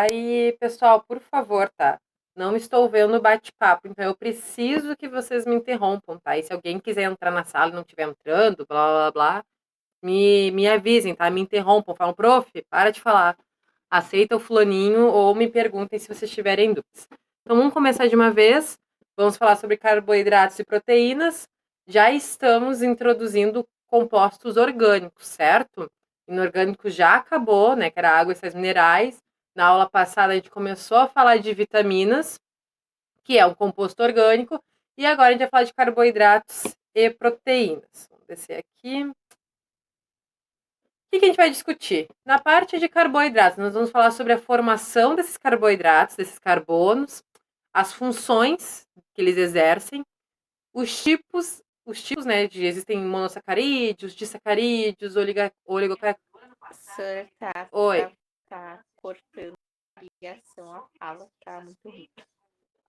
Aí, pessoal, por favor, tá? Não estou vendo o bate-papo, então eu preciso que vocês me interrompam, tá? E se alguém quiser entrar na sala e não estiver entrando, blá blá blá, me avisem, tá? Me interrompam, falam, prof, para de falar. Aceita o fulaninho ou me perguntem se vocês tiverem dúvidas. Então vamos começar de uma vez. Vamos falar sobre carboidratos e proteínas. Já estamos introduzindo compostos orgânicos, certo? Inorgânico já acabou, né? Que era água e sais minerais. Na aula passada a gente começou a falar de vitaminas, que é um composto orgânico, e agora a gente vai falar de carboidratos e proteínas. Vamos descer aqui. O que a gente vai discutir? Na parte de carboidratos, nós vamos falar sobre a formação desses carboidratos, desses carbonos, as funções que eles exercem, os tipos, né, existem monossacarídeos, disacarídeos, oligosacarídeos. Sir, Oi. tá cortando a ligação, a fala tá muito ruim.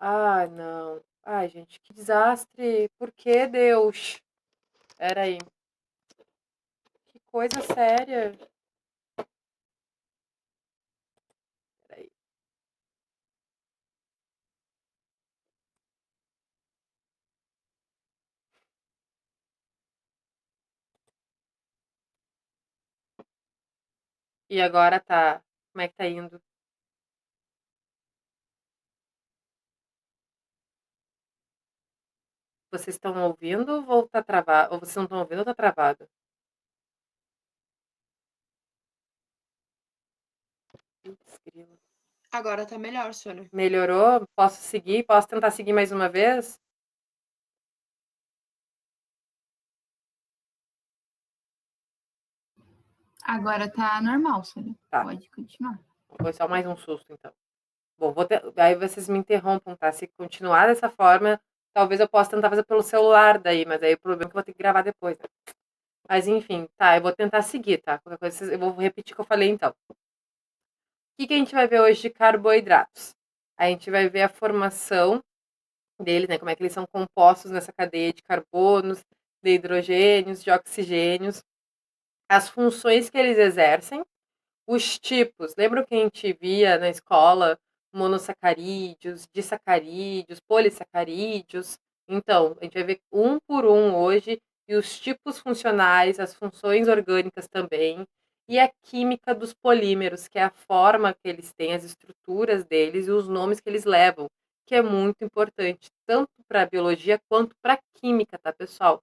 Ah, não. Ai, gente, que desastre. Por que, Deus? Peraí. Que coisa séria. Peraí. E agora tá. Como é que tá indo? Vocês estão ouvindo ou tá travado? Ou vocês não estão ouvindo ou tá travado? Putz, grilo. Agora tá melhor, Sônia. Melhorou? Posso seguir? Posso tentar seguir mais uma vez? Agora tá normal, Sônia. Tá. Pode continuar. Foi só mais um susto, então. Bom, aí vocês me interrompam, tá? Se continuar dessa forma, talvez eu possa tentar fazer pelo celular daí, mas aí o problema é que eu vou ter que gravar depois, né? Mas enfim, tá, eu vou tentar seguir, tá? Qualquer coisa, eu vou repetir o que eu falei então. O que a gente vai ver hoje de carboidratos? A gente vai ver a formação deles, né? Como é que eles são compostos nessa cadeia de carbonos, de hidrogênios, de oxigênios, as funções que eles exercem, os tipos. Lembra que a gente via na escola monossacarídeos, disacarídeos, polissacarídeos? Então, a gente vai ver um por um hoje e os tipos funcionais, as funções orgânicas também, e a química dos polímeros, que é a forma que eles têm, as estruturas deles e os nomes que eles levam, que é muito importante, tanto para a biologia quanto para a química, tá, pessoal?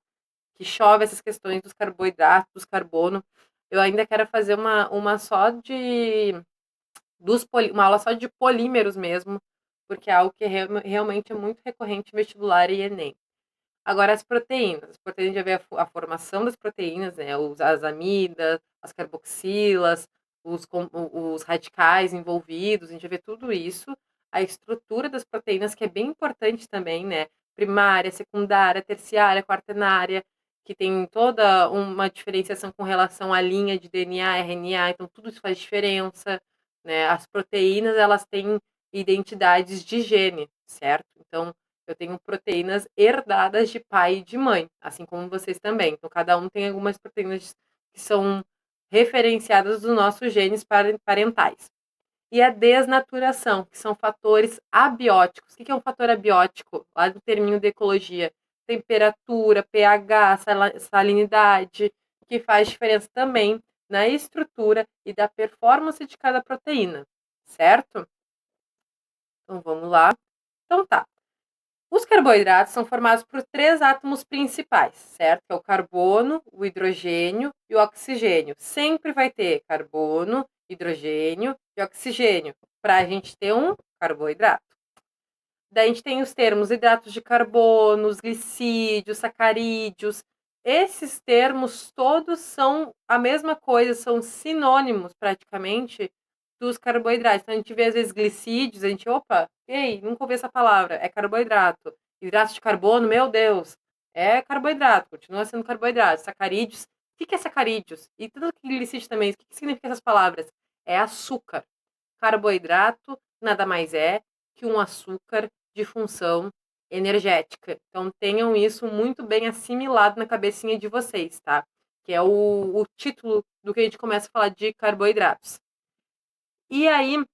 Que chove essas questões dos carboidratos, dos carbono. Eu ainda quero fazer uma só de uma aula só de polímeros mesmo, porque é algo que realmente é muito recorrente em vestibular e Enem. Agora, as proteínas. As proteínas, já vê a formação das proteínas, né? As amidas, as carboxilas, os radicais envolvidos, a gente vê tudo isso. A estrutura das proteínas, que é bem importante também, né? Primária, secundária, terciária, quaternária, que tem toda uma diferenciação com relação à linha de DNA, RNA, então tudo isso faz diferença, né? As proteínas, elas têm identidades de gene, certo? Então, eu tenho proteínas herdadas de pai e de mãe, assim como vocês também. Então, cada um tem algumas proteínas que são referenciadas dos nossos genes parentais. E a desnaturação, que são fatores abióticos. O que é um fator abiótico? Lá do terminho de ecologia. Temperatura, pH, salinidade, que faz diferença também na estrutura e da performance de cada proteína, certo? Então, vamos lá. Então, tá. Os carboidratos são formados por 3 átomos principais, certo? Que é o carbono, o hidrogênio e o oxigênio. Sempre vai ter carbono, hidrogênio e oxigênio para a gente ter um carboidrato. Daí a gente tem os termos hidratos de carbono, os glicídios, sacarídeos. Esses termos todos são a mesma coisa, são sinônimos praticamente dos carboidratos. Então a gente vê às vezes glicídios, a gente, opa, ei, nunca ouvi essa palavra, é carboidrato. Hidratos de carbono, meu Deus, é carboidrato, continua sendo carboidrato. Sacarídeos, o que é sacarídeos? E tudo que glicídio também, o que significa essas palavras? É açúcar. Carboidrato nada mais é que um açúcar de função energética. Então tenham isso muito bem assimilado na cabecinha de vocês, tá? Que é o título do que a gente começa a falar de carboidratos. E aí,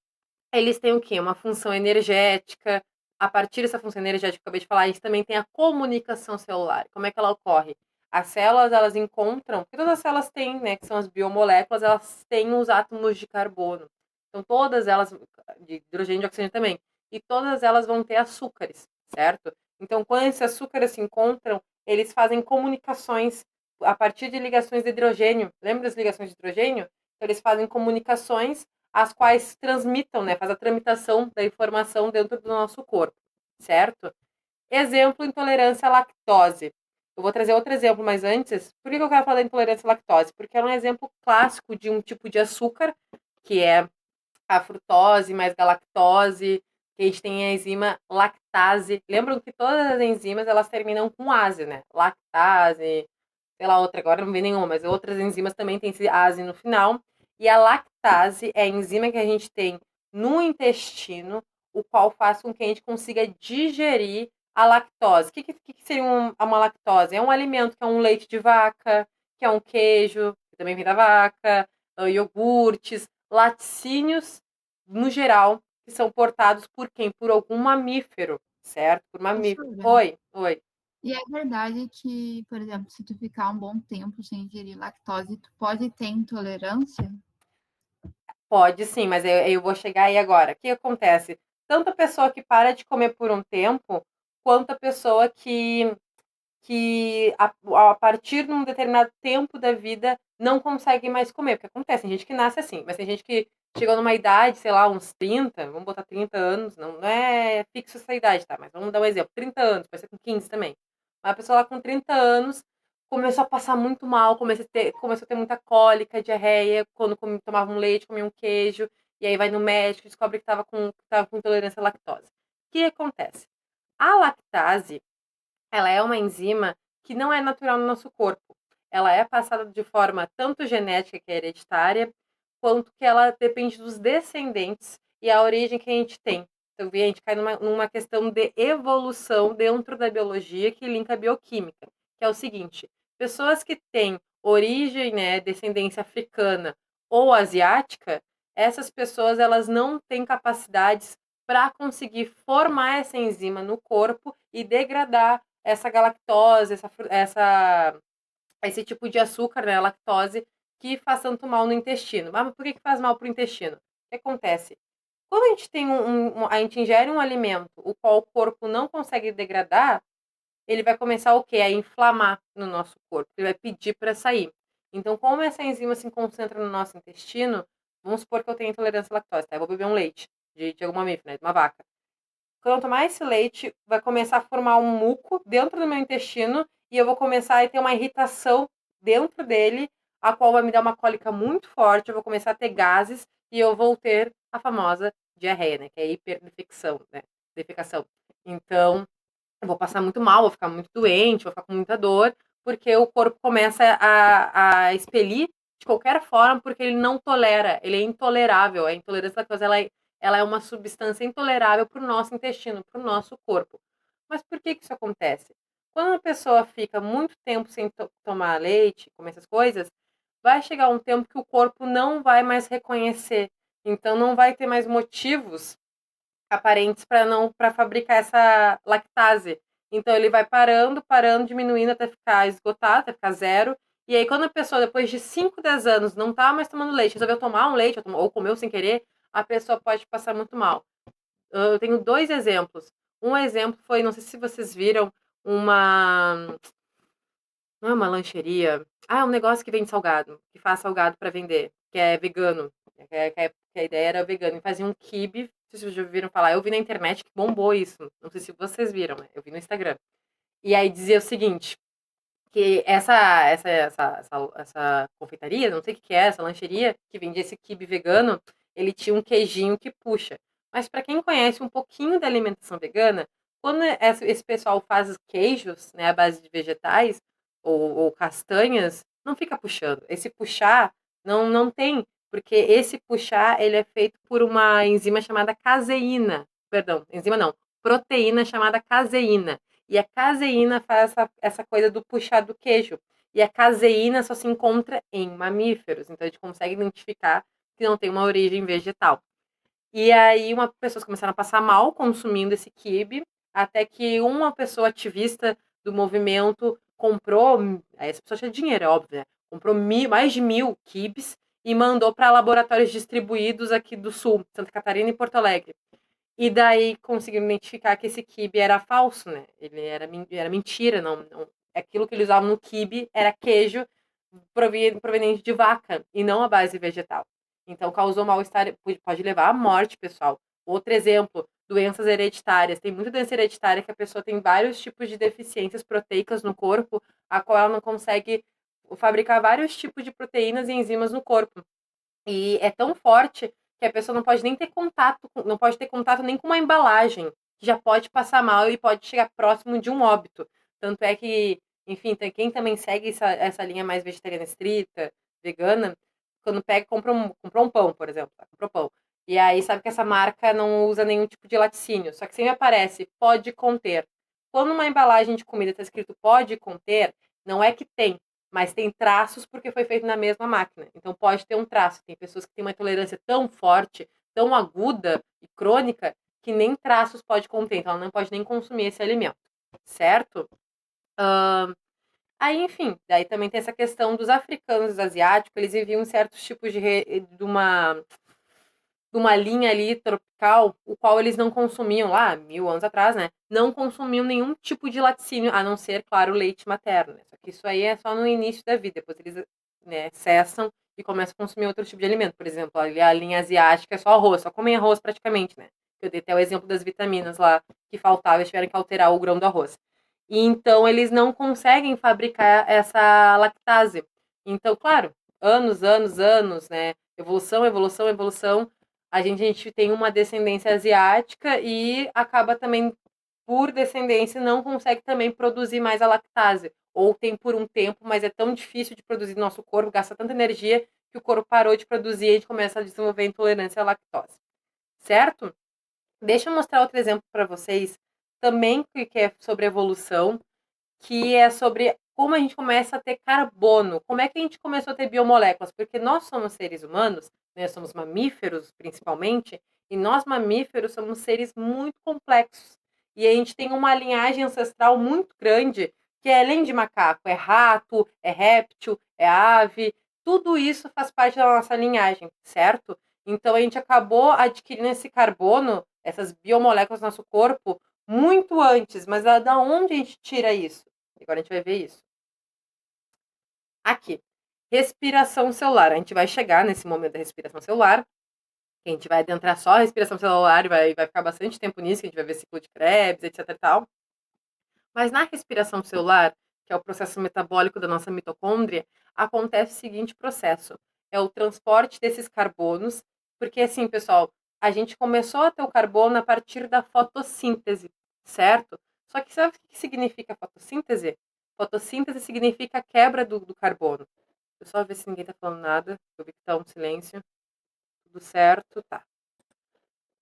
eles têm o quê? Uma função energética. A partir dessa função energética que eu acabei de falar, a gente também tem a comunicação celular. Como é que ela ocorre? As células, elas encontram, porque todas as células têm, né, que são as biomoléculas, elas têm os átomos de carbono. Então, todas elas, de hidrogênio e de oxigênio também, e todas elas vão ter açúcares, certo? Então, quando esses açúcares se encontram, eles fazem comunicações a partir de ligações de hidrogênio. Lembra das ligações de hidrogênio? Então, eles fazem comunicações as quais transmitam, né, faz a tramitação da informação dentro do nosso corpo, certo? Exemplo, intolerância à lactose. Eu vou trazer outro exemplo, mas antes, por que eu quero falar da intolerância à lactose? Porque é um exemplo clássico de um tipo de açúcar, que é a frutose mais galactose, que a gente tem a enzima lactase. Lembram que todas as enzimas, elas terminam com ase, né? Lactase, sei lá, outra, agora não vem nenhuma, mas outras enzimas também têm esse ase no final. E a lactase é a enzima que a gente tem no intestino, o qual faz com que a gente consiga digerir a lactose. O que seria uma lactose? É um alimento que é um leite de vaca, que é um queijo, que também vem da vaca, iogurtes, laticínios, no geral, que são portados por quem? Por algum mamífero, certo? Por mamífero. Professora, Oi. e é verdade que, por exemplo, se tu ficar um bom tempo sem ingerir lactose, tu pode ter intolerância? Pode sim, mas eu vou chegar aí agora. O que acontece? Tanto a pessoa que para de comer por um tempo, quanto a pessoa que a partir de um determinado tempo da vida não consegue mais comer. Porque acontece, tem gente que nasce assim, mas tem gente que chegou numa idade, sei lá, uns 30, vamos botar 30 anos, não é fixo essa idade, tá? Mas vamos dar um exemplo, 30 anos, pode ser com 15 também. Uma pessoa lá com 30 anos começou a passar muito mal, começou a ter muita cólica, diarreia, quando tomava um leite, comia um queijo, e aí vai no médico e descobre que tava com intolerância à lactose. O que acontece? A lactase, ela é uma enzima que não é natural no nosso corpo. Ela é passada de forma tanto genética, que é hereditária, quanto que ela depende dos descendentes e a origem que a gente tem. Então, a gente cai numa questão de evolução dentro da biologia que linka a bioquímica, que é o seguinte: pessoas que têm origem, né, descendência africana ou asiática, essas pessoas elas não têm capacidades para conseguir formar essa enzima no corpo e degradar essa galactose, esse tipo de açúcar, né, lactose, que faz tanto mal no intestino. Mas por que faz mal para o intestino? O que acontece? Quando a gente tem a gente ingere um alimento, o qual o corpo não consegue degradar, ele vai começar o quê? A inflamar no nosso corpo. Ele vai pedir para sair. Então, como essa enzima se concentra no nosso intestino, vamos supor que eu tenho intolerância à lactose, tá? Eu vou beber um leite de alguma mamífero, né? De uma vaca. Quando eu tomar esse leite, vai começar a formar um muco dentro do meu intestino e eu vou começar a ter uma irritação dentro dele, a qual vai me dar uma cólica muito forte, eu vou começar a ter gases e eu vou ter a famosa diarreia, né? Que é a hiperdefecção, né? Defecação. Então, eu vou passar muito mal, vou ficar muito doente, vou ficar com muita dor, porque o corpo começa a expelir de qualquer forma, porque ele não tolera, ele é intolerável. A intolerância à lactose, ela é uma substância intolerável para o nosso intestino, para o nosso corpo. Mas por que isso acontece? Quando uma pessoa fica muito tempo sem tomar leite, comer essas coisas, vai chegar um tempo que o corpo não vai mais reconhecer. Então, não vai ter mais motivos aparentes para fabricar essa lactase. Então ele vai parando, diminuindo até ficar esgotado, até ficar zero. E aí, quando a pessoa, depois de 5, 10 anos, não tá mais tomando leite, resolveu tomar um leite, ou comeu sem querer, a pessoa pode passar muito mal. Eu tenho 2 exemplos. Um exemplo foi, não sei se vocês viram, uma. Não é uma lancheria. Ah, é um negócio que vende salgado, que faz salgado para vender, que é vegano. Que a ideia era vegano. E fazia um quibe. Não sei se vocês já ouviram falar. Eu vi na internet que bombou isso. Não sei se vocês viram, né? Eu vi no Instagram. E aí dizia o seguinte: que essa confeitaria, não sei o que é, essa lancheria, que vendia esse quibe vegano, ele tinha um queijinho que puxa. Mas para quem conhece um pouquinho da alimentação vegana, quando esse pessoal faz queijos, né, à base de vegetais ou castanhas, não fica puxando. Esse puxar não tem, porque esse puxar ele é feito por uma enzima chamada caseína. Perdão, enzima não, proteína chamada caseína. E a caseína faz essa coisa do puxar do queijo. E a caseína só se encontra em mamíferos. Então a gente consegue identificar que não tem uma origem vegetal. E aí pessoas começaram a passar mal consumindo esse quibe, até que uma pessoa ativista do movimento comprou, aí essa pessoa tinha dinheiro, é óbvio, né? Comprou mais de 1.000 quibes e mandou para laboratórios distribuídos aqui do Sul, Santa Catarina e Porto Alegre. E daí conseguiram identificar que esse quibe era falso, né? Ele era mentira, não, aquilo que eles usavam no quibe era queijo proveniente de vaca e não a base vegetal. Então causou mal-estar, pode levar à morte, pessoal. Outro exemplo, doenças hereditárias. Tem muita doença hereditária que a pessoa tem vários tipos de deficiências proteicas no corpo, a qual ela não consegue fabricar vários tipos de proteínas e enzimas no corpo. E é tão forte que a pessoa não pode nem ter contato, não pode ter contato nem com uma embalagem, que já pode passar mal e pode chegar próximo de um óbito. Tanto é que, enfim, quem também segue essa linha mais vegetariana estrita, vegana, quando pega, comprou um pão, por exemplo, comprou pão. E aí sabe que essa marca não usa nenhum tipo de laticínio, só que sempre aparece, pode conter. Quando uma embalagem de comida está escrito pode conter, não é que tem, mas tem traços porque foi feito na mesma máquina. Então pode ter um traço. Tem pessoas que têm uma intolerância tão forte, tão aguda e crônica, que nem traços pode conter. Então ela não pode nem consumir esse alimento, certo? Aí, enfim, daí também tem essa questão dos africanos, dos asiáticos, eles viviam em certos tipos de uma linha ali tropical, o qual eles não consumiam lá, 1.000 anos atrás, né? Não consumiam nenhum tipo de laticínio, a não ser, claro, o leite materno. Né? Só que isso aí é só no início da vida, depois eles, né, cessam e começam a consumir outro tipo de alimento. Por exemplo, ali a linha asiática é só arroz, só comem arroz praticamente, né? Eu dei até o exemplo das vitaminas lá que faltavam, eles tiveram que alterar o grão do arroz. E então eles não conseguem fabricar essa lactase. Então, claro, anos, né? Evolução, evolução, evolução. A gente tem uma descendência asiática e acaba também, por descendência, não consegue também produzir mais a lactase. Ou tem por um tempo, mas é tão difícil de produzir no nosso corpo, gasta tanta energia que o corpo parou de produzir e a gente começa a desenvolver intolerância à lactose. Certo? Deixa eu mostrar outro exemplo para vocês, também que é sobre evolução, que é sobre como a gente começa a ter carbono. Como é que a gente começou a ter biomoléculas? Porque nós somos seres humanos, né, somos mamíferos principalmente, e nós mamíferos somos seres muito complexos. E a gente tem uma linhagem ancestral muito grande, que é além de macaco, é rato, é réptil, é ave, tudo isso faz parte da nossa linhagem, certo? Então a gente acabou adquirindo esse carbono, essas biomoléculas no nosso corpo, muito antes. Mas da onde a gente tira isso? Agora a gente vai ver isso. Aqui, respiração celular. A gente vai chegar nesse momento da respiração celular. A gente vai adentrar só a respiração celular e vai ficar bastante tempo nisso, que a gente vai ver ciclo de Krebs, etc e tal. Mas na respiração celular, que é o processo metabólico da nossa mitocôndria, acontece o seguinte processo. É o transporte desses carbonos, porque assim, pessoal, a gente começou a ter o carbono a partir da fotossíntese, certo? Só que sabe o que significa fotossíntese? Fotossíntese significa a quebra do carbono. Deixa eu só ver se ninguém tá falando nada. Eu vi que tá um silêncio. Tudo certo, tá.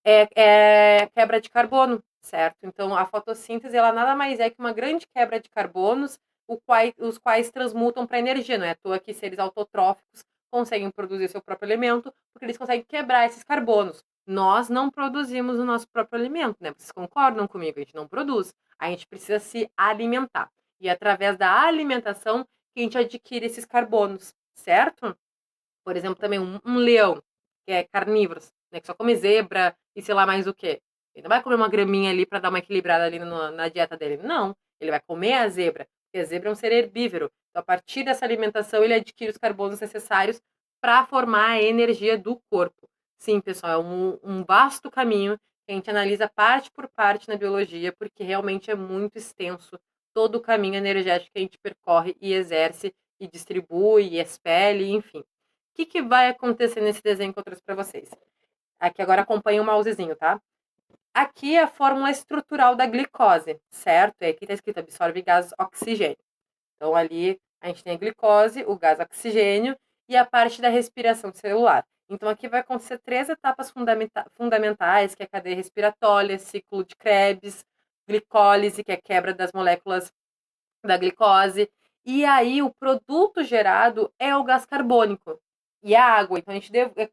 É quebra de carbono, certo? Então, a fotossíntese, ela nada mais é que uma grande quebra de carbonos, os quais transmutam para energia. Não é à toa que seres autotróficos conseguem produzir seu próprio alimento, porque eles conseguem quebrar esses carbonos. Nós não produzimos o nosso próprio alimento, né? Vocês concordam comigo? A gente não produz. A gente precisa se alimentar. E é através da alimentação que a gente adquire esses carbonos, certo? Por exemplo, também um leão, que é carnívoro, né, que só come zebra e sei lá mais o quê. Ele não vai comer uma graminha ali para dar uma equilibrada ali na dieta dele. Não, ele vai comer a zebra, porque a zebra é um ser herbívoro. Então, a partir dessa alimentação, ele adquire os carbonos necessários para formar a energia do corpo. Sim, pessoal, é um vasto caminho que a gente analisa parte por parte na biologia, porque realmente é muito extenso todo o caminho energético que a gente percorre e exerce e distribui, e expele, enfim. O que vai acontecer nesse desenho que eu trouxe para vocês? Aqui agora acompanha o mousezinho, tá? Aqui é a fórmula estrutural da glicose, certo? E aqui está escrito absorve gás oxigênio. Então ali a gente tem a glicose, o gás oxigênio e a parte da respiração celular. Então aqui vai acontecer 3 etapas fundamentais, que é a cadeia respiratória, ciclo de Krebs, glicólise, que é a quebra das moléculas da glicose, e aí o produto gerado é o gás carbônico. e a água. Então,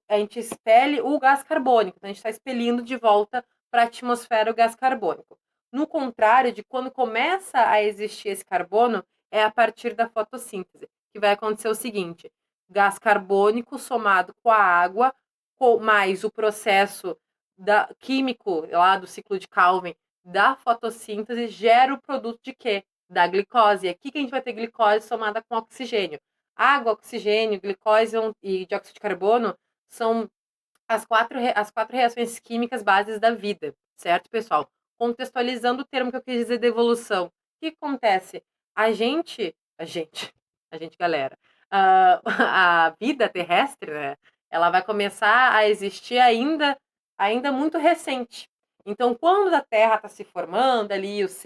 a gente expele o gás carbônico. Então, a gente está expelindo de volta para a atmosfera o gás carbônico. No contrário de quando começa a existir esse carbono, é a partir da fotossíntese, que vai acontecer o seguinte: gás carbônico somado com a água, mais o processo químico lá do ciclo de Calvin da fotossíntese, gera o produto de quê? Da glicose. E aqui que a gente vai ter glicose somada com oxigênio. Água, oxigênio, glicose e dióxido de carbono são as quatro reações químicas bases da vida, certo, pessoal? Contextualizando o termo que eu quis dizer de evolução. O que acontece? A gente, galera, a vida terrestre, né, ela vai começar a existir ainda muito recente. Então, quando a Terra está se formando ali, os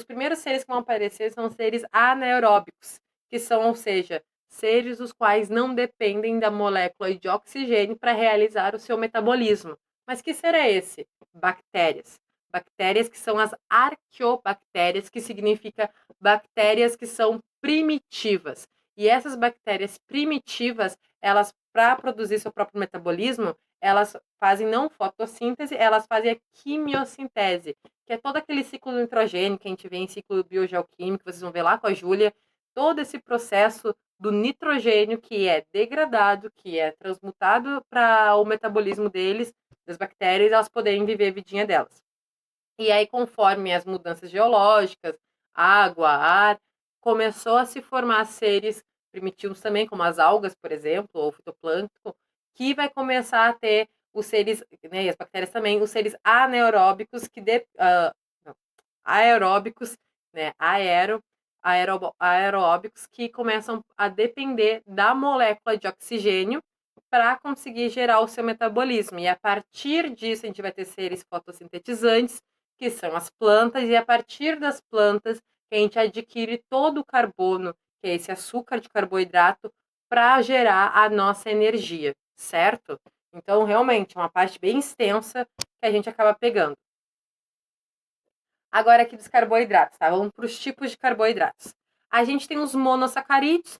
primeiros seres que vão aparecer são seres anaeróbicos, que são, ou seja, seres os quais não dependem da molécula de oxigênio para realizar o seu metabolismo. Mas que ser é esse? Bactérias. Bactérias que são as arqueobactérias, que significa bactérias que são primitivas. E essas bactérias primitivas, elas, para produzir seu próprio metabolismo, elas fazem não fotossíntese, elas fazem a quimiossintese, que é todo aquele ciclo do nitrogênio que a gente vê em ciclo biogeoquímico, vocês vão ver lá com a Júlia, todo esse processo do nitrogênio que é degradado, que é transmutado para o metabolismo deles, das bactérias, elas poderem viver a vidinha delas. E aí, conforme as mudanças geológicas, água, ar, começou a se formar seres primitivos também, como as algas, por exemplo, ou fitoplâncton, que vai começar a ter os seres, né, e as bactérias também, os seres anaeróbicos aeróbicos, né, aeróbicos que começam a depender da molécula de oxigênio para conseguir gerar o seu metabolismo. E a partir disso, a gente vai ter seres fotossintetizantes, que são as plantas, e a partir das plantas que a gente adquire todo o carbono, que é esse açúcar de carboidrato, para gerar a nossa energia, certo? Então, realmente, é uma parte bem extensa que a gente acaba pegando. Agora aqui dos carboidratos, tá? Vamos para os tipos de carboidratos. A gente tem os monossacarídeos,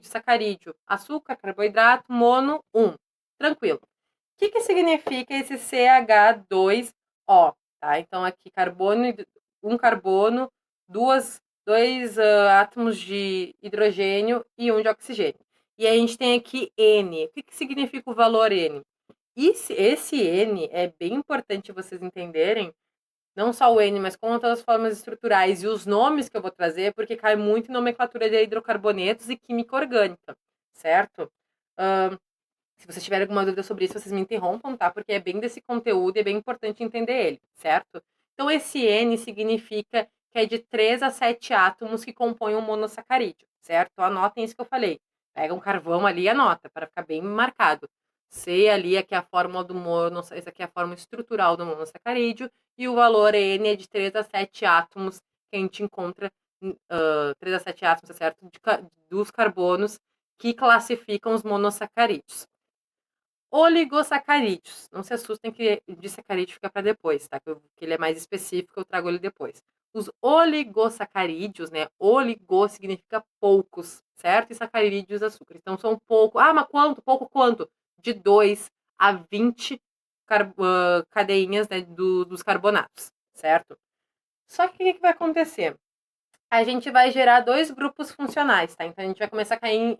sacarídeo, açúcar, carboidrato, mono, 1. Tranquilo. O que significa esse CH2O? Tá? Então, aqui, um carbono, dois átomos de hidrogênio e um de oxigênio. E a gente tem aqui N. O que significa o valor N? Esse N é bem importante vocês entenderem, não só o N, mas com todas as formas estruturais e os nomes que eu vou trazer, porque cai muito em nomenclatura de hidrocarbonetos e química orgânica, certo? Se vocês tiverem alguma dúvida sobre isso, vocês me interrompam, tá? Porque é bem desse conteúdo e é bem importante entender ele, certo? Então, esse N significa que é de 3 a 7 átomos que compõem um monossacarídeo, certo? Então, anotem isso que eu falei. Pega um carvão ali e anota, para ficar bem marcado. C ali, aqui é a fórmula do essa aqui é a fórmula estrutural do monossacarídeo, e o valor N é de 3 a 7 átomos que a gente encontra, 3 a 7 átomos, tá certo? Dos carbonos que classificam os monossacarídeos. Oligosacarídeos. Não se assustem que de sacarídeo fica para depois, tá? Que ele é mais específico, eu trago ele depois. Os oligosacarídeos, né? Oligo significa poucos, certo? E sacarídeos, açúcar. Então são pouco. Ah, mas quanto? Pouco quanto? De 2 a 20 cadeinhas, né, dos carbonatos, certo? Só que o que vai acontecer? A gente vai gerar dois grupos funcionais, tá? Então a gente vai começar a cair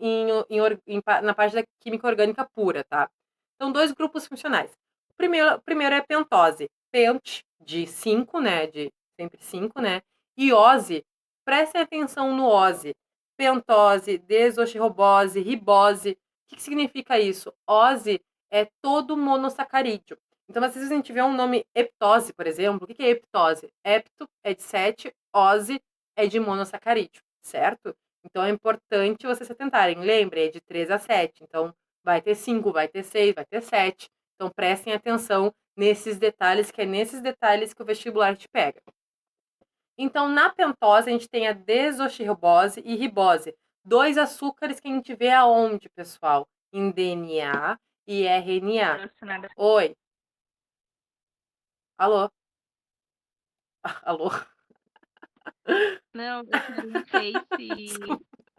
na parte da química orgânica pura, tá? Então, dois grupos funcionais. O primeiro é pentose. Pent, de 5, né? De sempre 5, né? E ose, prestem atenção no ose. Pentose, desoxirribose, ribose. O que significa isso? Ose é todo monossacarídeo. Então, às vezes a gente vê um nome heptose, por exemplo. O que é heptose? Hepto é de 7, ose é de monossacarídeo, certo? Então, é importante vocês se atentarem. Lembrem, é de 3 a 7. Então, vai ter 5, vai ter 6, vai ter 7. Então, prestem atenção nesses detalhes, que é nesses detalhes que o vestibular te pega. Então, na pentose, a gente tem a desoxirribose e ribose. Dois açúcares que a gente vê aonde, pessoal? Em DNA e RNA. Oi. Alô? Alô? Não, eu perguntei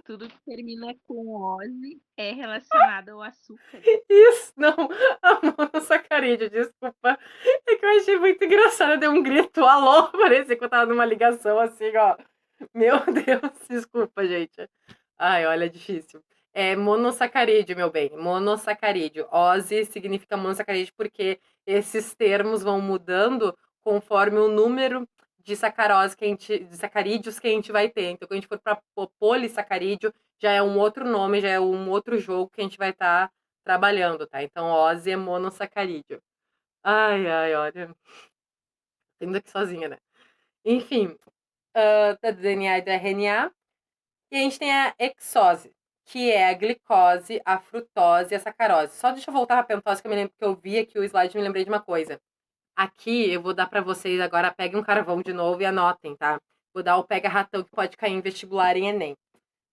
se Tudo que termina com ose é relacionado ao açúcar. Isso, não, a monossacarídeo, desculpa. É que eu achei muito engraçado, deu um grito, alô, parecia que eu tava numa ligação assim, ó. Meu Deus, desculpa, gente. Ai, olha, é difícil. É monossacarídeo, meu bem, monossacarídeo. Ose significa monossacarídeo porque esses termos vão mudando conforme o número de sacarose de sacarídeos que a gente vai ter. Então, quando a gente for para polissacarídeo, já é um outro nome, já é um outro jogo que a gente vai estar trabalhando, tá? Então, ose é monossacarídeo. Ai, ai, olha. Tô indo aqui sozinha, né? Enfim, da DNA e do RNA. E a gente tem a hexose, que é a glicose, a frutose e a sacarose. Só deixa eu voltar para a pentose, que eu me lembro que eu vi aqui o slide e me lembrei de uma coisa. Aqui eu vou dar para vocês agora, peguem um carvão de novo e anotem, tá? Vou dar o pega-ratão que pode cair em vestibular em Enem.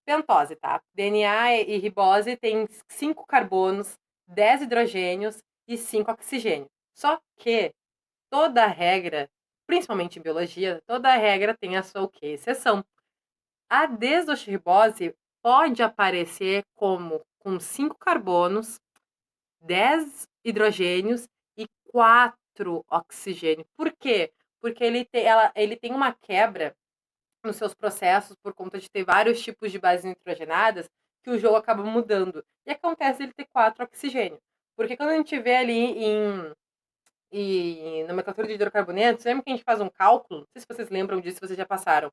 Pentose, tá? DNA e ribose tem 5 carbonos, 10 hidrogênios e 5 oxigênios. Só que toda regra, principalmente em biologia, toda regra tem a sua o quê? Exceção. A desoxirribose pode aparecer como com 5 carbonos, 10 hidrogênios e 4 oxigênios. Por quê? Porque ele tem uma quebra nos seus processos por conta de ter vários tipos de bases nitrogenadas que o jogo acaba mudando. E acontece ele ter 4 oxigênios. Porque quando a gente vê ali em nomenclatura de hidrocarbonetos, lembra que a gente faz um cálculo? Não sei se vocês lembram disso, se vocês já passaram.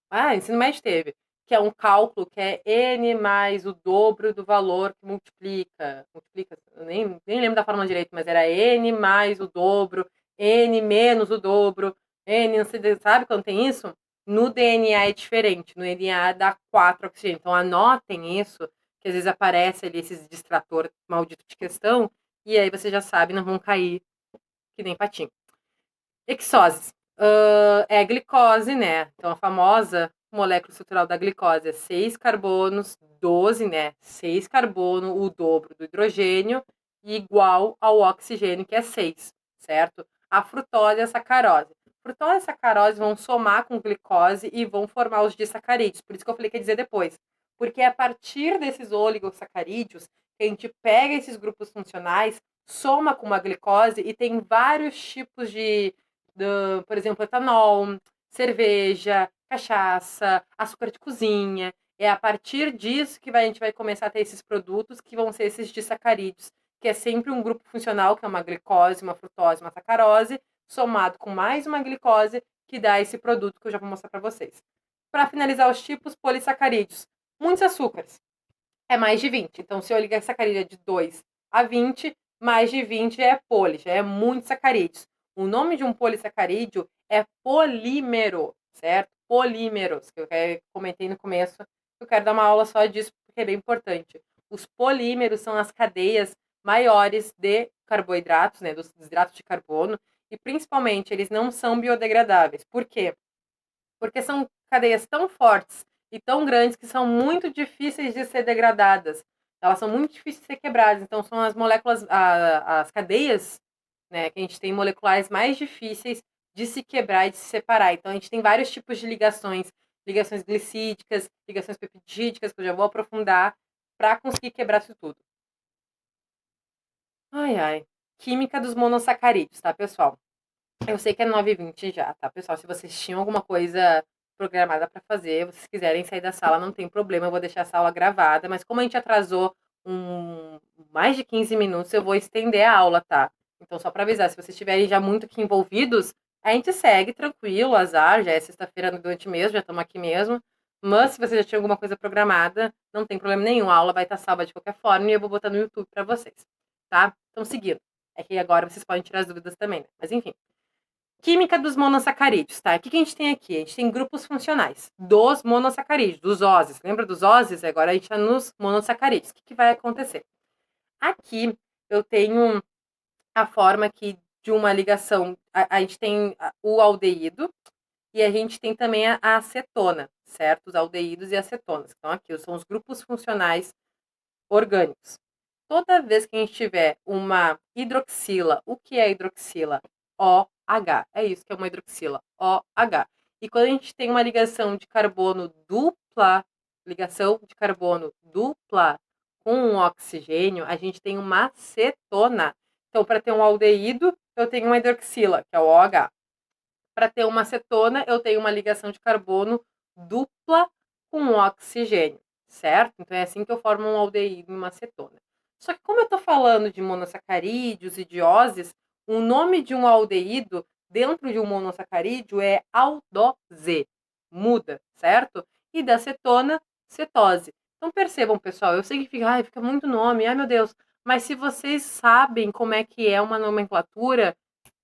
Ah, ensino médio teve. Que é um cálculo que é N mais o dobro do valor que multiplica. Multiplica, eu nem lembro da fórmula direito, mas era N mais o dobro, N menos o dobro, N, não sei, sabe quando tem isso? No DNA é diferente. No DNA dá 4 oxigênio. Então anotem isso, que às vezes aparece ali esses distrator maldito de questão, e aí você já sabe, não vão cair que nem patinho. Hexoses. É a glicose, né? Então, a famosa molécula estrutural da glicose é 6 carbonos, 12, né? 6 carbono, o dobro do hidrogênio, igual ao oxigênio, que é 6, certo? A frutose e a sacarose. Frutose e sacarose vão somar com glicose e vão formar os disacarídeos. Por isso que eu falei que ia dizer depois. Porque é a partir desses oligosacarídeos que a gente pega esses grupos funcionais, soma com uma glicose e tem vários tipos por exemplo, etanol, cerveja, cachaça, açúcar de cozinha. É a partir disso que a gente vai começar a ter esses produtos que vão ser esses disacarídeos, que é sempre um grupo funcional, que é uma glicose, uma frutose, uma sacarose, somado com mais uma glicose, que dá esse produto que eu já vou mostrar para vocês. Para finalizar os tipos, polissacarídeos. Muitos açúcares. É mais de 20. Então, se eu ligar sacarídeo de 2 a 20, mais de 20 é poli, já é muito sacarídeos. O nome de um polissacarídeo é polímero, certo? Polímeros, que eu comentei no começo. Eu quero dar uma aula só disso, porque é bem importante. Os polímeros são as cadeias maiores de carboidratos, né, dos hidratos de carbono, e principalmente eles não são biodegradáveis. Por quê? Porque são cadeias tão fortes e tão grandes que são muito difíceis de ser degradadas. Elas são muito difíceis de ser quebradas. Então, são as moléculas, as cadeias, né, que a gente tem moleculares mais difíceis de se quebrar e de se separar. Então, a gente tem vários tipos de ligações, ligações glicídicas, ligações peptídicas, que eu já vou aprofundar, para conseguir quebrar isso tudo. Ai, ai. Química dos monossacarídeos, tá, pessoal? Eu sei que é 9h20 já, tá, pessoal? Se vocês tinham alguma coisa programada para fazer, vocês quiserem sair da sala, não tem problema, eu vou deixar a sala gravada, mas como a gente atrasou mais de 15 minutos, eu vou estender a aula, tá? Então, só para avisar, se vocês estiverem já muito aqui envolvidos, a gente segue tranquilo, azar, já é sexta-feira durante mesmo, já estamos aqui mesmo. Mas se você já tinha alguma coisa programada, não tem problema nenhum, a aula vai estar salva de qualquer forma e eu vou botar no YouTube para vocês, tá? Então, seguindo. É que agora vocês podem tirar as dúvidas também, né? Mas enfim. Química dos monossacarídeos, tá? O que a gente tem aqui? A gente tem grupos funcionais dos monossacarídeos, dos ósis. Lembra dos ósis? Agora a gente está nos monossacarídeos. O que vai acontecer? Aqui eu tenho a forma aqui de uma ligação. A gente tem o aldeído e a gente tem também a acetona, certo? Os aldeídos e acetonas. Então, aqui são os grupos funcionais orgânicos. Toda vez que a gente tiver uma hidroxila, o que é hidroxila? OH. É isso que é uma hidroxila, OH. E quando a gente tem uma ligação de carbono dupla, ligação de carbono dupla com um oxigênio, a gente tem uma cetona. Então, para ter um aldeído, eu tenho uma hidroxila, que é o OH. Para ter uma cetona, eu tenho uma ligação de carbono dupla com um oxigênio, certo? Então, é assim que eu formo um aldeído e uma cetona. Só que como eu estou falando de monossacarídeos e dioses, o nome de um aldeído dentro de um monossacarídeo é aldose. Muda, certo? E da cetona, cetose. Então percebam, pessoal, eu sei que fica muito nome, ai meu Deus, mas se vocês sabem como é que é uma nomenclatura,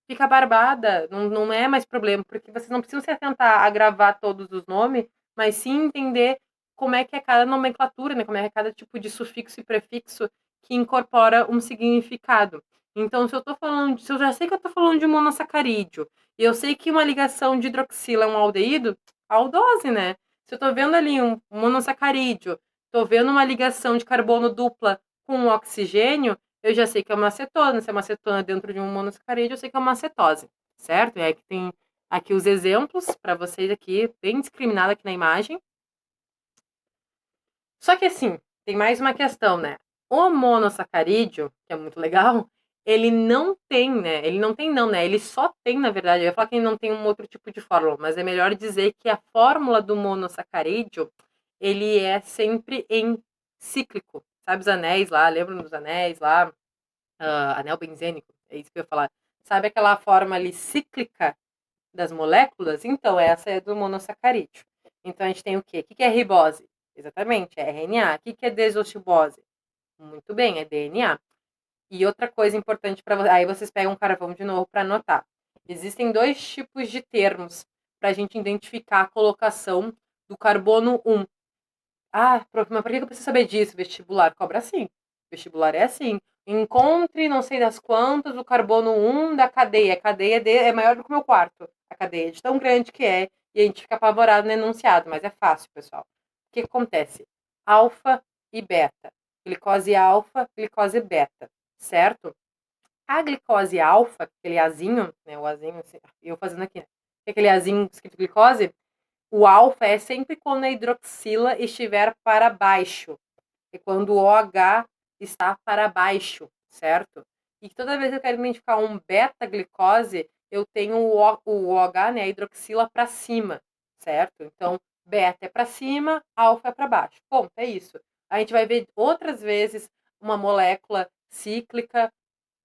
fica barbada, não é mais problema, porque vocês não precisam se atentar a gravar todos os nomes, mas sim entender como é que é cada nomenclatura, né? Como é que é cada tipo de sufixo e prefixo que incorpora um significado. Então, se eu já sei que eu estou falando de monossacarídeo, e eu sei que uma ligação de hidroxila é um aldeído, aldose, né? Se eu estou vendo ali um monossacarídeo, estou vendo uma ligação de carbono dupla com um oxigênio, eu já sei que é uma acetona. Se é uma acetona dentro de um monossacarídeo, eu sei que é uma acetose, certo? E aí que tem aqui os exemplos para vocês aqui, bem discriminado aqui na imagem. Só que assim, tem mais uma questão, né? O monossacarídeo, que é muito legal, ele não tem, né? Ele não tem não, né? Ele só tem, na verdade, eu ia falar que ele não tem um outro tipo de fórmula, mas é melhor dizer que a fórmula do monossacarídeo, ele é sempre em cíclico. Sabe os anéis lá? Lembram dos anéis lá? Anel benzênico, é isso que eu ia falar. Sabe aquela forma ali cíclica das moléculas? Então, essa é do monossacarídeo. Então, a gente tem o quê? O que é ribose? Exatamente, é RNA. O que é desoxibose? Muito bem, é DNA. E outra coisa importante para vocês, aí vocês pegam um carvão de novo para anotar. Existem dois tipos de termos para a gente identificar a colocação do carbono 1. Mas por que eu preciso saber disso? Vestibular cobra assim. Vestibular é assim. Encontre não sei das quantas o carbono 1 da cadeia. A cadeia é maior do que o meu quarto. A cadeia é de tão grande que é. E a gente fica apavorado no enunciado, mas é fácil, pessoal. O que acontece? Alfa e beta. Glicose alfa, glicose beta. Certo? A glicose alfa, aquele azinho, né? O azinho, assim, eu fazendo aqui, né? Aquele azinho escrito glicose, o alfa é sempre quando a hidroxila estiver para baixo. É quando o OH está para baixo, certo? E toda vez que eu quero identificar um beta-glicose, eu tenho o OH, né, a hidroxila para cima, certo? Então, beta é para cima, alfa é para baixo. Ponto, é isso. A gente vai ver outras vezes uma molécula cíclica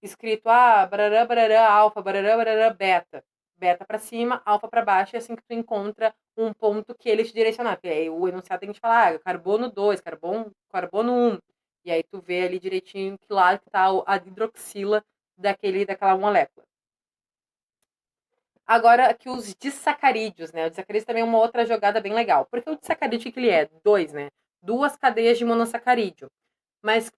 escrito barará, barará, alfa, barará, beta. Beta para cima, alfa para baixo, é assim que tu encontra um ponto que ele te direcionar. Porque aí o enunciado tem que te falar, carbono 2, carbono 1. E aí tu vê ali direitinho que lá está a hidroxila daquela molécula. Agora, aqui os disacarídeos, né? O disacarídeo também é uma outra jogada bem legal. Porque o disacarídeo, o que ele é? Dois, né? Duas cadeias de monossacarídeo. Mas,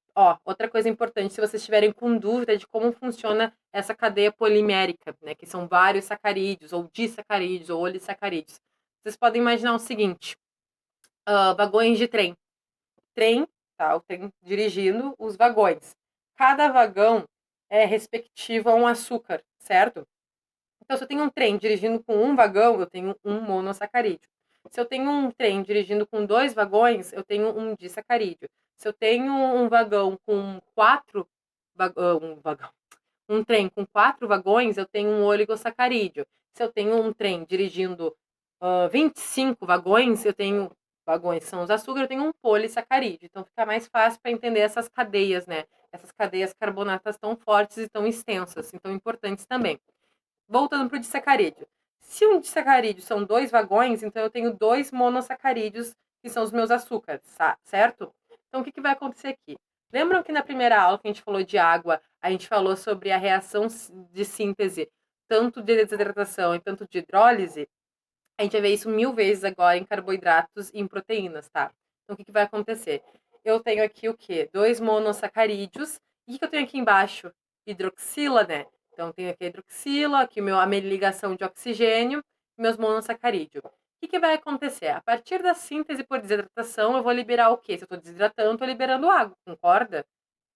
outra coisa importante, se vocês estiverem com dúvida de como funciona essa cadeia polimérica, né, que são vários sacarídeos, ou disacarídeos, ou olissacarídeos, vocês podem imaginar o seguinte, vagões de trem. Trem, tá, o trem dirigindo os vagões. Cada vagão é respectivo a um açúcar, certo? Então, se eu tenho um trem dirigindo com um vagão, eu tenho um monossacarídeo. Se eu tenho um trem dirigindo com dois vagões, eu tenho um disacarídeo. Se eu tenho um vagão com um trem com 4 vagões, eu tenho um oligosacarídeo. Se eu tenho um trem dirigindo 25 vagões, eu tenho vagões são os açúcares, eu tenho um polissacarídeo. Então fica mais fácil para entender essas cadeias, né? Essas cadeias carbonatas tão fortes e tão extensas, e tão importantes também. Voltando para o disacarídeo. Se um disacarídeo são 2 vagões, então eu tenho 2 monossacarídeos, que são os meus açúcares, certo? Então, o que vai acontecer aqui? Lembram que na primeira aula que a gente falou de água, a gente falou sobre a reação de síntese, tanto de desidratação e tanto de hidrólise? A gente vai ver isso 1000 vezes agora em carboidratos e em proteínas, tá? Então, o que vai acontecer? Eu tenho aqui o quê? 2 monossacarídeos. E o que eu tenho aqui embaixo? Hidroxila, né? Então, tenho aqui a hidroxila, aqui a minha ligação de oxigênio e meus monossacarídeos. O que vai acontecer? A partir da síntese por desidratação, eu vou liberar o quê? Se eu estou desidratando, estou liberando água, concorda?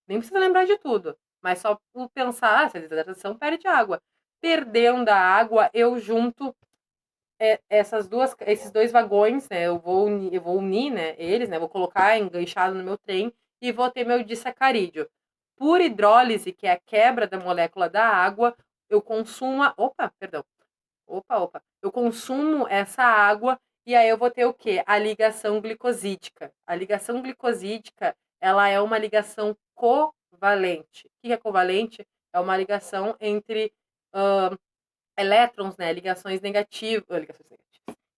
Nem precisa lembrar de tudo. Mas só por pensar, se a desidratação perde água. Perdendo a água, eu junto esses dois vagões, né? Eu vou unir, né, eles, né? Vou colocar enganchado no meu trem e vou ter meu disacarídeo. Por hidrólise, que é a quebra da molécula da água, eu consumo. Opa, perdão. Opa. Eu consumo essa água e aí eu vou ter o quê? A ligação glicosídica. A ligação glicosídica, ela é uma ligação covalente. O que é covalente? É uma ligação entre elétrons, né?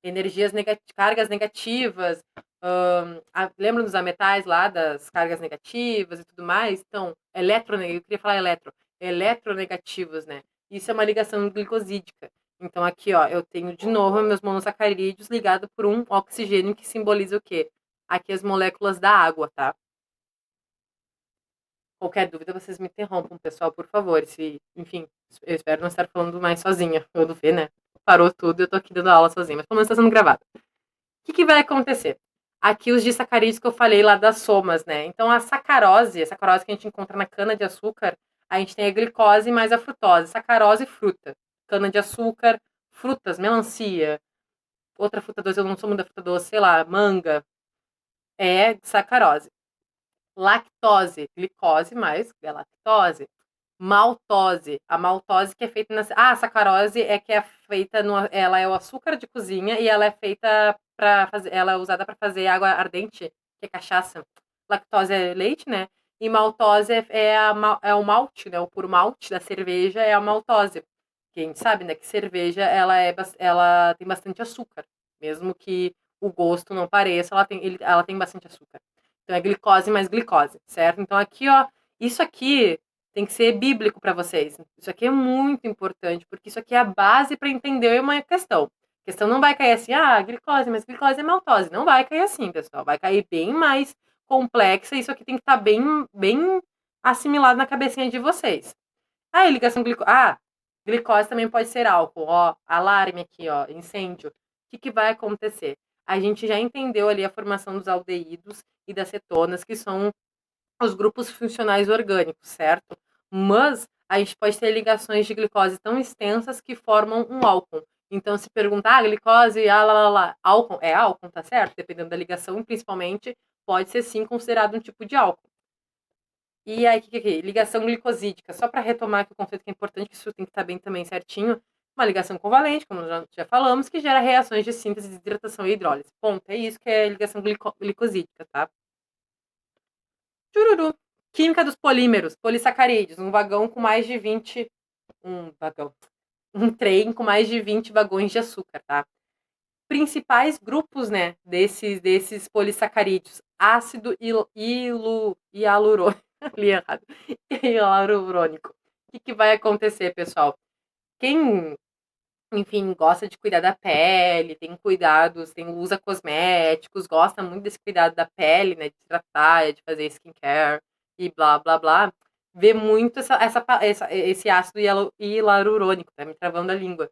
Energias negativas, cargas negativas. Lembra dos ametais lá, das cargas negativas e tudo mais? Então, eu queria falar eletronegativos, né? Isso é uma ligação glicosídica. Então, aqui, ó, eu tenho de novo meus monossacarídeos ligados por um oxigênio que simboliza o quê? Aqui as moléculas da água, tá? Qualquer dúvida, vocês me interrompam, pessoal, por favor. Enfim, eu espero não estar falando mais sozinha. Quando vê, né? Parou tudo e eu tô aqui dando aula sozinha, mas pelo menos tá sendo gravado. O que vai acontecer? Aqui os disacarídeos que eu falei lá das somas, né? Então a sacarose que a gente encontra na cana de açúcar, a gente tem a glicose mais a frutose. Sacarose, fruta. Cana de açúcar, frutas, melancia. Outra fruta doce, eu não sou muito da fruta doce, sei lá, manga. É sacarose. Lactose, glicose mais galactose. Maltose, a maltose que é feita na. A sacarose é que é feita no. Ela é o açúcar de cozinha e ela é feita para fazer. Ela é usada para fazer água ardente, que é cachaça. Lactose é leite, né? E maltose é o malte, né? O puro malte da cerveja é a maltose. Que a gente sabe, né? Que cerveja ela tem bastante açúcar. Mesmo que o gosto não pareça, ela tem bastante açúcar. Então é glicose mais glicose, certo? Então aqui, ó, isso aqui tem que ser bíblico para vocês. Isso aqui é muito importante, porque isso aqui é a base para entender uma questão. A questão não vai cair assim, glicose, mas glicose é maltose. Não vai cair assim, pessoal. Vai cair bem mais complexa. Isso aqui tem que estar bem assimilado na cabecinha de vocês. Ligação glicose também pode ser álcool. Ó, alarme aqui, ó, incêndio. O que vai acontecer? A gente já entendeu ali a formação dos aldeídos e das cetonas, que são os grupos funcionais orgânicos, certo? Mas a gente pode ter ligações de glicose tão extensas que formam um álcool. Então, se perguntar, glicose, álcool, é álcool, tá certo? Dependendo da ligação, principalmente, pode ser sim considerado um tipo de álcool. E aí, o que é? Ligação glicosídica. Só para retomar aqui o conceito que é importante, que isso tem que estar bem também certinho. Uma ligação covalente, como já falamos, que gera reações de síntese, desidratação e hidrólise. Ponto. É isso que é ligação glicosídica, tá? Chururu. Química dos polímeros, polissacarídeos. Um vagão com mais de 20. Um trem com mais de 20 vagões de açúcar, tá? Principais grupos, né, desses polissacarídeos. Ácido hialurônico. Li errado. Hialurônico. O que vai acontecer, pessoal? Quem, enfim, gosta de cuidar da pele, tem cuidados, usa cosméticos, gosta muito desse cuidado da pele, né, de tratar, de fazer skincare e blá, blá, blá, vê muito esse ácido hialurônico, tá me travando a língua.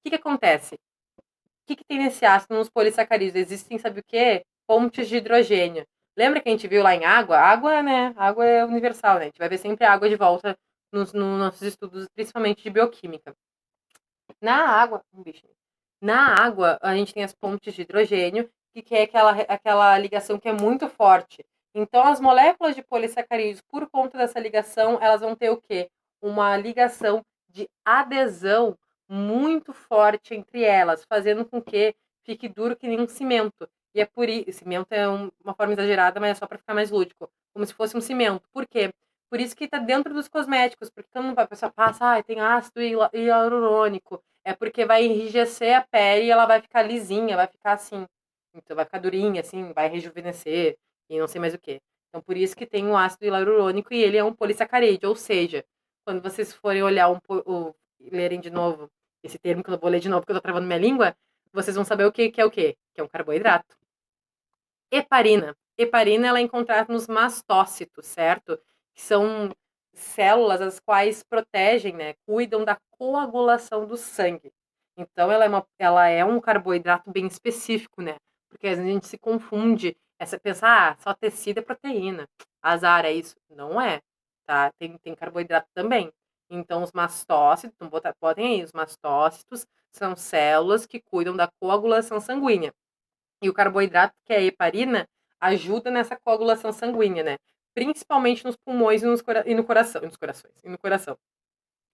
O que acontece? O que tem nesse ácido nos polissacarídeos? Existem, sabe o quê? Pontes de hidrogênio. Lembra que a gente viu lá em água? Água, né? Água é universal, né? A gente vai ver sempre água de volta nos nossos estudos, principalmente de bioquímica. Na água, a gente tem as pontes de hidrogênio, que é aquela ligação que é muito forte. Então, as moléculas de polissacarídeos, por conta dessa ligação, elas vão ter o quê? Uma ligação de adesão muito forte entre elas, fazendo com que fique duro que nem um cimento. E é por isso, cimento é uma forma exagerada, mas é só para ficar mais lúdico, como se fosse um cimento. Por quê? Por isso que está dentro dos cosméticos, porque quando a pessoa passa, tem ácido hialurônico, é porque vai enrijecer a pele e ela vai ficar lisinha, vai ficar assim. Então vai ficar durinha, assim, vai rejuvenescer e não sei mais o que. Então por isso que tem o ácido hialurônico e ele é um polissacarídeo, ou seja, quando vocês forem olhar lerem de novo esse termo que eu vou ler de novo porque eu tô travando minha língua, vocês vão saber o que é o quê? Que é um carboidrato. Heparina. Heparina ela é encontrada nos mastócitos, certo? Que são células as quais protegem, né, cuidam da coagulação do sangue. Então ela é um carboidrato bem específico, né? Porque às vezes a gente se confunde, pensa, só tecido é proteína. Azar, é isso? Não é, tá? Tem carboidrato também. Então, os mastócitos, então botem aí, os mastócitos são células que cuidam da coagulação sanguínea. E o carboidrato, que é a heparina, ajuda nessa coagulação sanguínea, né? Principalmente nos pulmões e no coração, e no coração.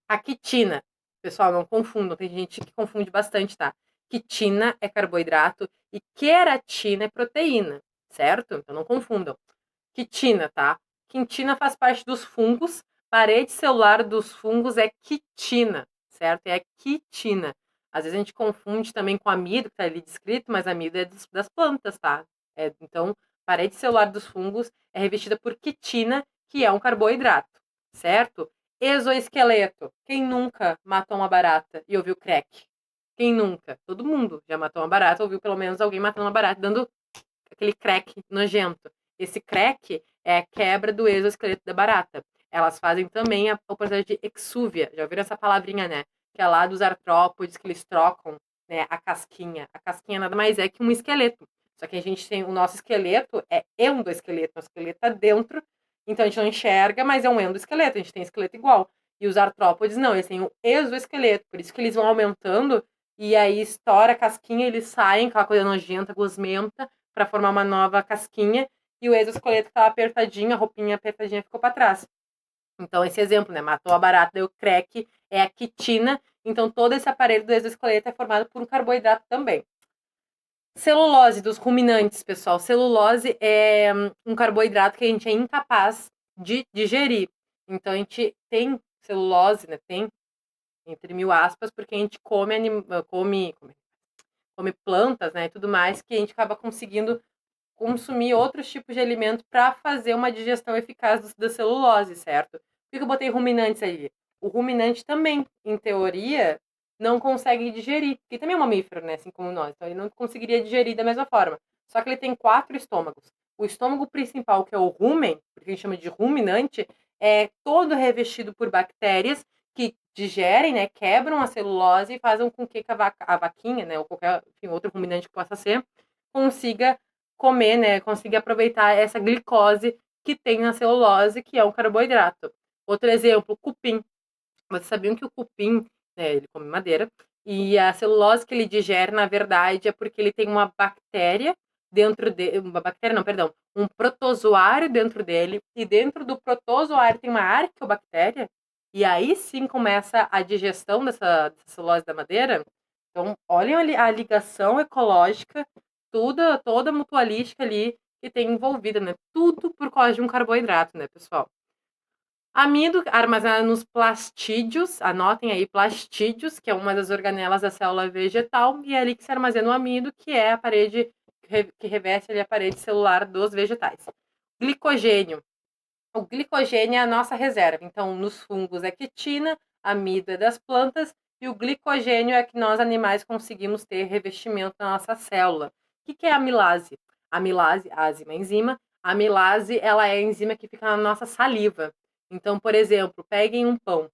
A quitina, pessoal, não confundam, tem gente que confunde bastante, tá? Quitina é carboidrato e queratina é proteína, certo? Então não confundam. Quitina, tá? Quitina faz parte dos fungos, parede celular dos fungos é quitina, certo? É quitina. Às vezes a gente confunde também com amido, que tá ali descrito, mas amido é das plantas, tá? Então, parede celular dos fungos é revestida por quitina, que é um carboidrato, certo? Exoesqueleto. Quem nunca matou uma barata e ouviu crack? Quem nunca? Todo mundo já matou uma barata, ouviu pelo menos alguém matando uma barata, dando aquele crack nojento. Esse crack é a quebra do exoesqueleto da barata. Elas fazem também o processo de exúvia. Já ouviram essa palavrinha, né? Que é lá dos artrópodes que eles trocam, né, a casquinha. A casquinha nada mais é que um esqueleto. Só que a gente tem o nosso esqueleto é endoesqueleto. O esqueleto tá dentro, então a gente não enxerga, mas é um endoesqueleto. A gente tem esqueleto igual. E os artrópodes não, eles têm um exoesqueleto. Por isso que eles vão aumentando e aí estoura a casquinha, eles saem, aquela coisa nojenta, gosmenta, para formar uma nova casquinha, e o exoesqueleto que estava apertadinho, a roupinha apertadinha ficou para trás. Então, esse exemplo, né? Matou a barata, deu crack, é a quitina. Então, todo esse aparelho do exoesqueleto é formado por um carboidrato também. Celulose dos ruminantes, pessoal. Celulose é um carboidrato que a gente é incapaz de digerir. Então, a gente tem celulose, né? Tem, entre mil aspas, porque a gente come plantas, né? E tudo mais, que a gente acaba conseguindo consumir outros tipos de alimento para fazer uma digestão eficaz da celulose, certo? Por que eu botei ruminantes aí? O ruminante também, em teoria, não consegue digerir, porque também é um mamífero, né? Assim como nós. Então ele não conseguiria digerir da mesma forma. Só que ele tem 4 estômagos. O estômago principal, que é o rumen, porque a gente chama de ruminante, é todo revestido por bactérias que digerem, né? Quebram a celulose e fazem com que a vaquinha, né? Ou qualquer outro ruminante que possa ser, consiga comer, né, conseguir aproveitar essa glicose que tem na celulose, que é um carboidrato. Outro exemplo, cupim. Vocês sabiam que o cupim, né, ele come madeira, e a celulose que ele digere, na verdade, é porque ele tem uma bactéria dentro dele, uma bactéria não, perdão, um protozoário dentro dele, e dentro do protozoário tem uma arqueobactéria, e aí sim começa a digestão dessa celulose da madeira. Então, olhem a ligação ecológica, toda a mutualística ali que tem envolvida, né? Tudo por causa de um carboidrato, né, pessoal? Amido armazenado nos plastídeos, anotem aí plastídeos, que é uma das organelas da célula vegetal, e é ali que se armazena o amido, que é a parede que reveste ali a parede celular dos vegetais. Glicogênio. O glicogênio é a nossa reserva. Então, nos fungos é quitina, amido é das plantas, e o glicogênio é que nós animais conseguimos ter revestimento na nossa célula. O que é a amilase? A amilase, a enzima. A amilase, ela é a enzima que fica na nossa saliva. Então, por exemplo, peguem um pão,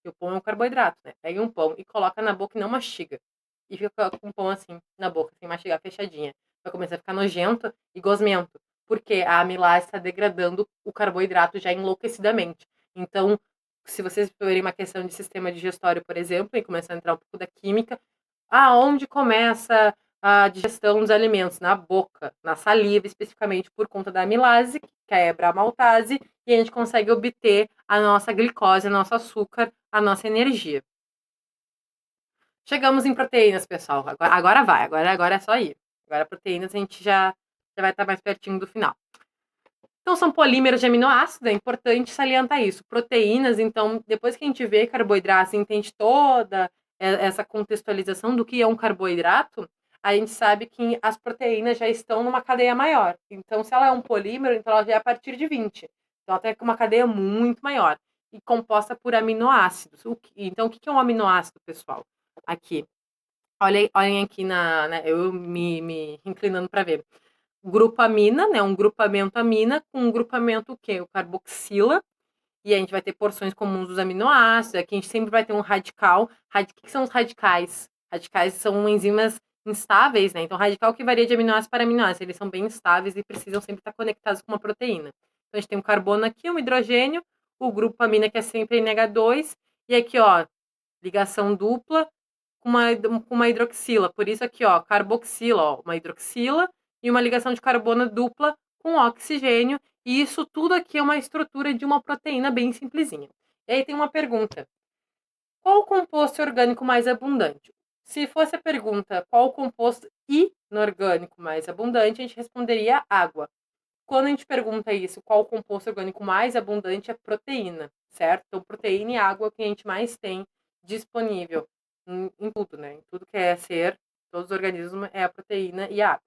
e o pão é um carboidrato, né? Peguem um pão e coloca na boca e não mastiga. E fica com o pão assim, na boca, sem mastigar, fechadinha. Vai começar a ficar nojento e gosmento, porque a amilase está degradando o carboidrato já enlouquecidamente. Então, se vocês verem uma questão de sistema digestório, por exemplo, e começar a entrar um pouco da química, aonde começa a digestão dos alimentos? Na boca, na saliva, especificamente por conta da amilase, que é a maltase, e a gente consegue obter a nossa glicose, o nosso açúcar, a nossa energia. Chegamos em proteínas, pessoal. Agora vai, agora é só ir. Agora proteínas a gente já vai estar mais pertinho do final. Então, são polímeros de aminoácido, é importante salientar isso. Proteínas, então, depois que a gente vê carboidrato, entende toda essa contextualização do que é um carboidrato, a gente sabe que as proteínas já estão numa cadeia maior. Então, se ela é um polímero, então ela já é a partir de 20. Então, ela tem uma cadeia muito maior e composta por aminoácidos. Então, o que é um aminoácido, pessoal? Aqui. Olhem aqui eu me inclinando para ver. Grupo amina, né? Um grupamento amina com um grupamento o quê? O carboxila. E a gente vai ter porções comuns dos aminoácidos. Aqui a gente sempre vai ter um radical. O que são os radicais? Radicais são enzimas instáveis, né? Então, radical que varia de aminoácido para aminoácido. Eles são bem instáveis e precisam sempre estar conectados com uma proteína. Então, a gente tem um carbono aqui, um hidrogênio, o grupo amina que é sempre NH2, E aqui, ó, ligação dupla com uma hidroxila. Por isso aqui, ó, carboxila, ó, uma hidroxila e uma ligação de carbono dupla com oxigênio. E isso tudo aqui é uma estrutura de uma proteína bem simplesinha. E aí tem uma pergunta. Qual o composto orgânico mais abundante? Se fosse a pergunta qual o composto inorgânico mais abundante, a gente responderia água. Quando a gente pergunta isso, qual o composto orgânico mais abundante, é proteína, certo? Então, proteína e água é o que a gente mais tem disponível em tudo, né? Em tudo que é ser, todos os organismos, é a proteína e a água.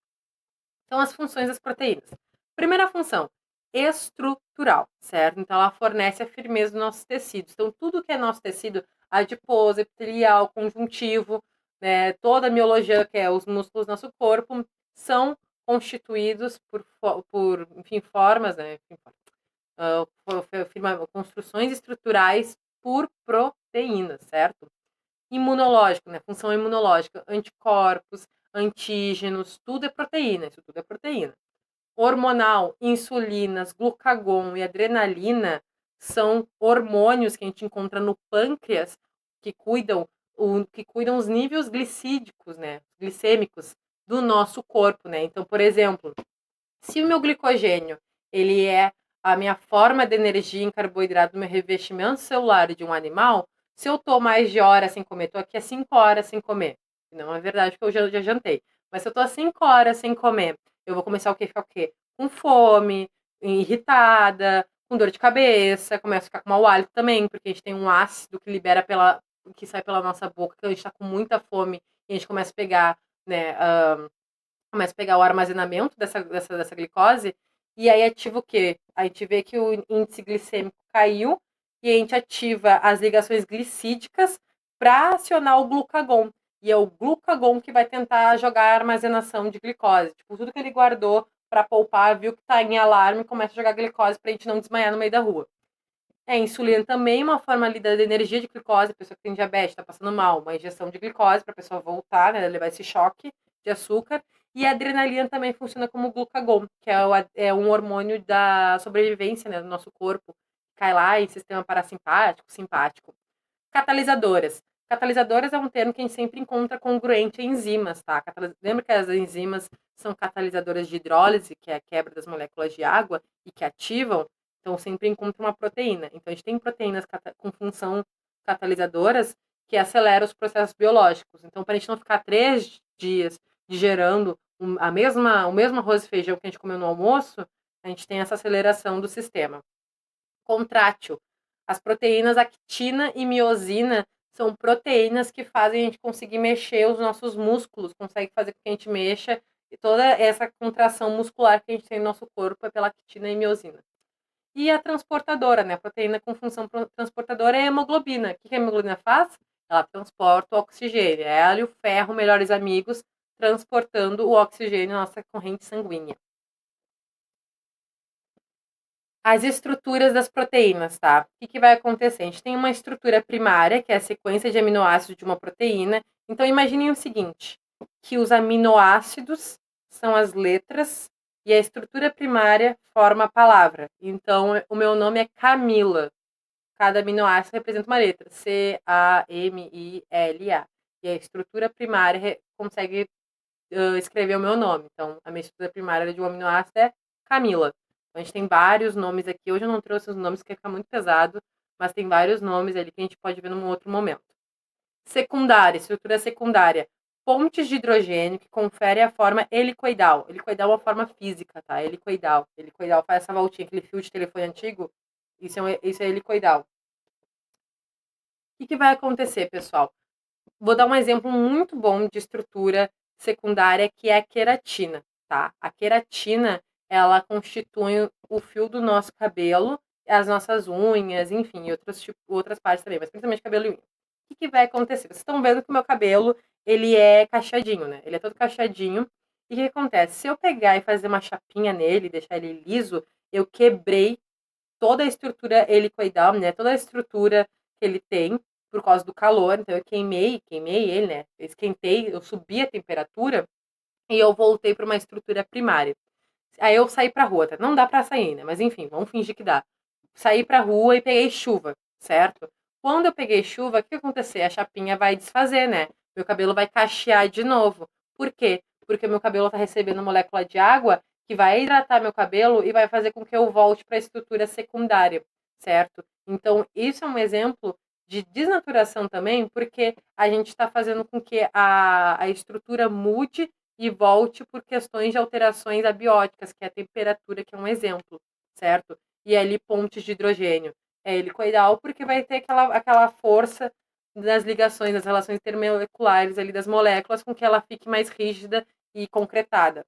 Então, as funções das proteínas. Primeira função, estrutural, certo? Então, ela fornece a firmeza dos nossos tecidos. Então, tudo que é nosso tecido, adiposo, epitelial, conjuntivo, né, toda a miologia, que é os músculos do nosso corpo, são constituídos por enfim, formas, né, construções estruturais por proteínas, certo? Imunológico, né, função imunológica, anticorpos, antígenos, tudo é proteína, isso tudo é proteína. Hormonal, insulinas, glucagon e adrenalina são hormônios que a gente encontra no pâncreas que cuidam os níveis glicídicos, né, glicêmicos do nosso corpo, né? Então, por exemplo, se o meu glicogênio, ele é a minha forma de energia em carboidrato do meu revestimento celular de um animal, se eu tô mais de hora sem comer, tô aqui há 5 horas sem comer, não é verdade que eu já jantei, mas se eu tô há 5 horas sem comer, eu vou começar o quê? Ficar o quê? Com fome, irritada, com dor de cabeça, começo a ficar com mau hálito também, porque a gente tem um ácido que que sai pela nossa boca, que a gente tá com muita fome, e a gente começa a pegar, né, começa a pegar o armazenamento dessa glicose, e aí ativa o quê? A gente vê que o índice glicêmico caiu, e a gente ativa as ligações glicídicas para acionar o glucagon. E é o glucagon que vai tentar jogar a armazenação de glicose. Tipo, tudo que ele guardou para poupar, viu que está em alarme, começa a jogar glicose para a gente não desmaiar no meio da rua. Insulina também é uma forma ali da energia de glicose, a pessoa que tem diabetes, está passando mal, uma injeção de glicose para a pessoa voltar, né, levar esse choque de açúcar. E a adrenalina também funciona como glucagon, que é um hormônio da sobrevivência, né, do nosso corpo, cai lá em sistema parasimpático, simpático. Catalisadoras. Catalisadoras é um termo que a gente sempre encontra congruente a enzimas, tá? Lembra que as enzimas são catalisadoras de hidrólise, que é a quebra das moléculas de água, e que ativam? Então, sempre encontra uma proteína. Então, a gente tem proteínas com função catalisadoras que aceleram os processos biológicos. Então, para a gente não ficar 3 dias digerando o mesmo arroz e feijão que a gente comeu no almoço, a gente tem essa aceleração do sistema. Contrátil. As proteínas actina e miosina são proteínas que fazem a gente conseguir mexer os nossos músculos, consegue fazer com que a gente mexa, e toda essa contração muscular que a gente tem no nosso corpo é pela actina e miosina. E a transportadora, né? A proteína com função transportadora é a hemoglobina. O que a hemoglobina faz? Ela transporta o oxigênio. É ela e o ferro, melhores amigos, transportando o oxigênio na nossa corrente sanguínea. As estruturas das proteínas, tá? O que vai acontecer? A gente tem uma estrutura primária, que é a sequência de aminoácidos de uma proteína. Então, imaginem o seguinte, que os aminoácidos são as letras e a estrutura primária forma a palavra. Então, o meu nome é Camila. Cada aminoácido representa uma letra. C-A-M-I-L-A. E a estrutura primária consegue escrever o meu nome. Então, a minha estrutura primária de um aminoácido é Camila. Então, a gente tem vários nomes aqui. Hoje eu não trouxe os nomes, porque fica muito pesado, mas tem vários nomes ali que a gente pode ver num outro momento. Secundária, estrutura secundária. Pontes de hidrogênio que confere a forma helicoidal. Helicoidal é uma forma física, tá? Helicoidal. Helicoidal faz essa voltinha, aquele fio de telefone antigo. Isso é helicoidal. O que vai acontecer, pessoal? Vou dar um exemplo muito bom de estrutura secundária, que é a queratina, tá? A queratina, ela constitui o fio do nosso cabelo, as nossas unhas, enfim, outras partes também, mas principalmente cabelo e unha. O que vai acontecer? Vocês estão vendo que o meu cabelo, ele é cacheadinho, né? Ele é todo cacheadinho. E o que acontece? Se eu pegar e fazer uma chapinha nele, deixar ele liso, eu quebrei toda a estrutura helicoidal, né? Toda a estrutura que ele tem por causa do calor. Então eu queimei ele, né? Eu esquentei, eu subi a temperatura e eu voltei para uma estrutura primária. Aí eu saí pra rua, tá? Não dá pra sair, né? Mas enfim, vamos fingir que dá. Saí pra rua e peguei chuva, certo? Quando eu peguei chuva, o que acontecer? A chapinha vai desfazer, né? Meu cabelo vai cachear de novo. Por quê? Porque meu cabelo está recebendo molécula de água que vai hidratar meu cabelo e vai fazer com que eu volte para a estrutura secundária, certo? Então, isso é um exemplo de desnaturação também, porque a gente está fazendo com que a estrutura mude e volte por questões de alterações abióticas, que é a temperatura, que é um exemplo, certo? E ali pontes de hidrogênio. É helicoidal porque vai ter aquela força das ligações, das relações intermoleculares ali das moléculas com que ela fique mais rígida e concretada.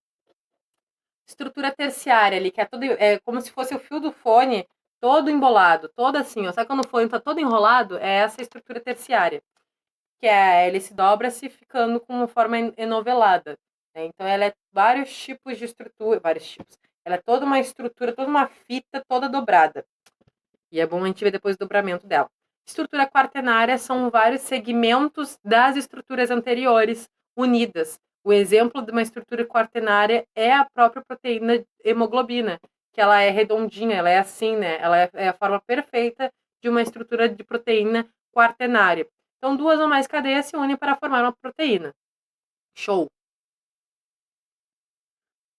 Estrutura terciária ali, que é como se fosse o fio do fone todo embolado, todo assim, ó. Sabe quando o fone tá todo enrolado? É essa estrutura terciária, que ele se dobra-se ficando com uma forma enovelada, né? Então ela é vários tipos de estrutura, vários tipos. Ela é toda uma estrutura, toda uma fita toda dobrada. E é bom a gente ver depois o dobramento dela. Estrutura quaternária são vários segmentos das estruturas anteriores unidas. O exemplo de uma estrutura quaternária é a própria proteína hemoglobina, que ela é redondinha, ela é assim, né? Ela é a forma perfeita de uma estrutura de proteína quaternária. Então, duas ou mais cadeias se unem para formar uma proteína. Show!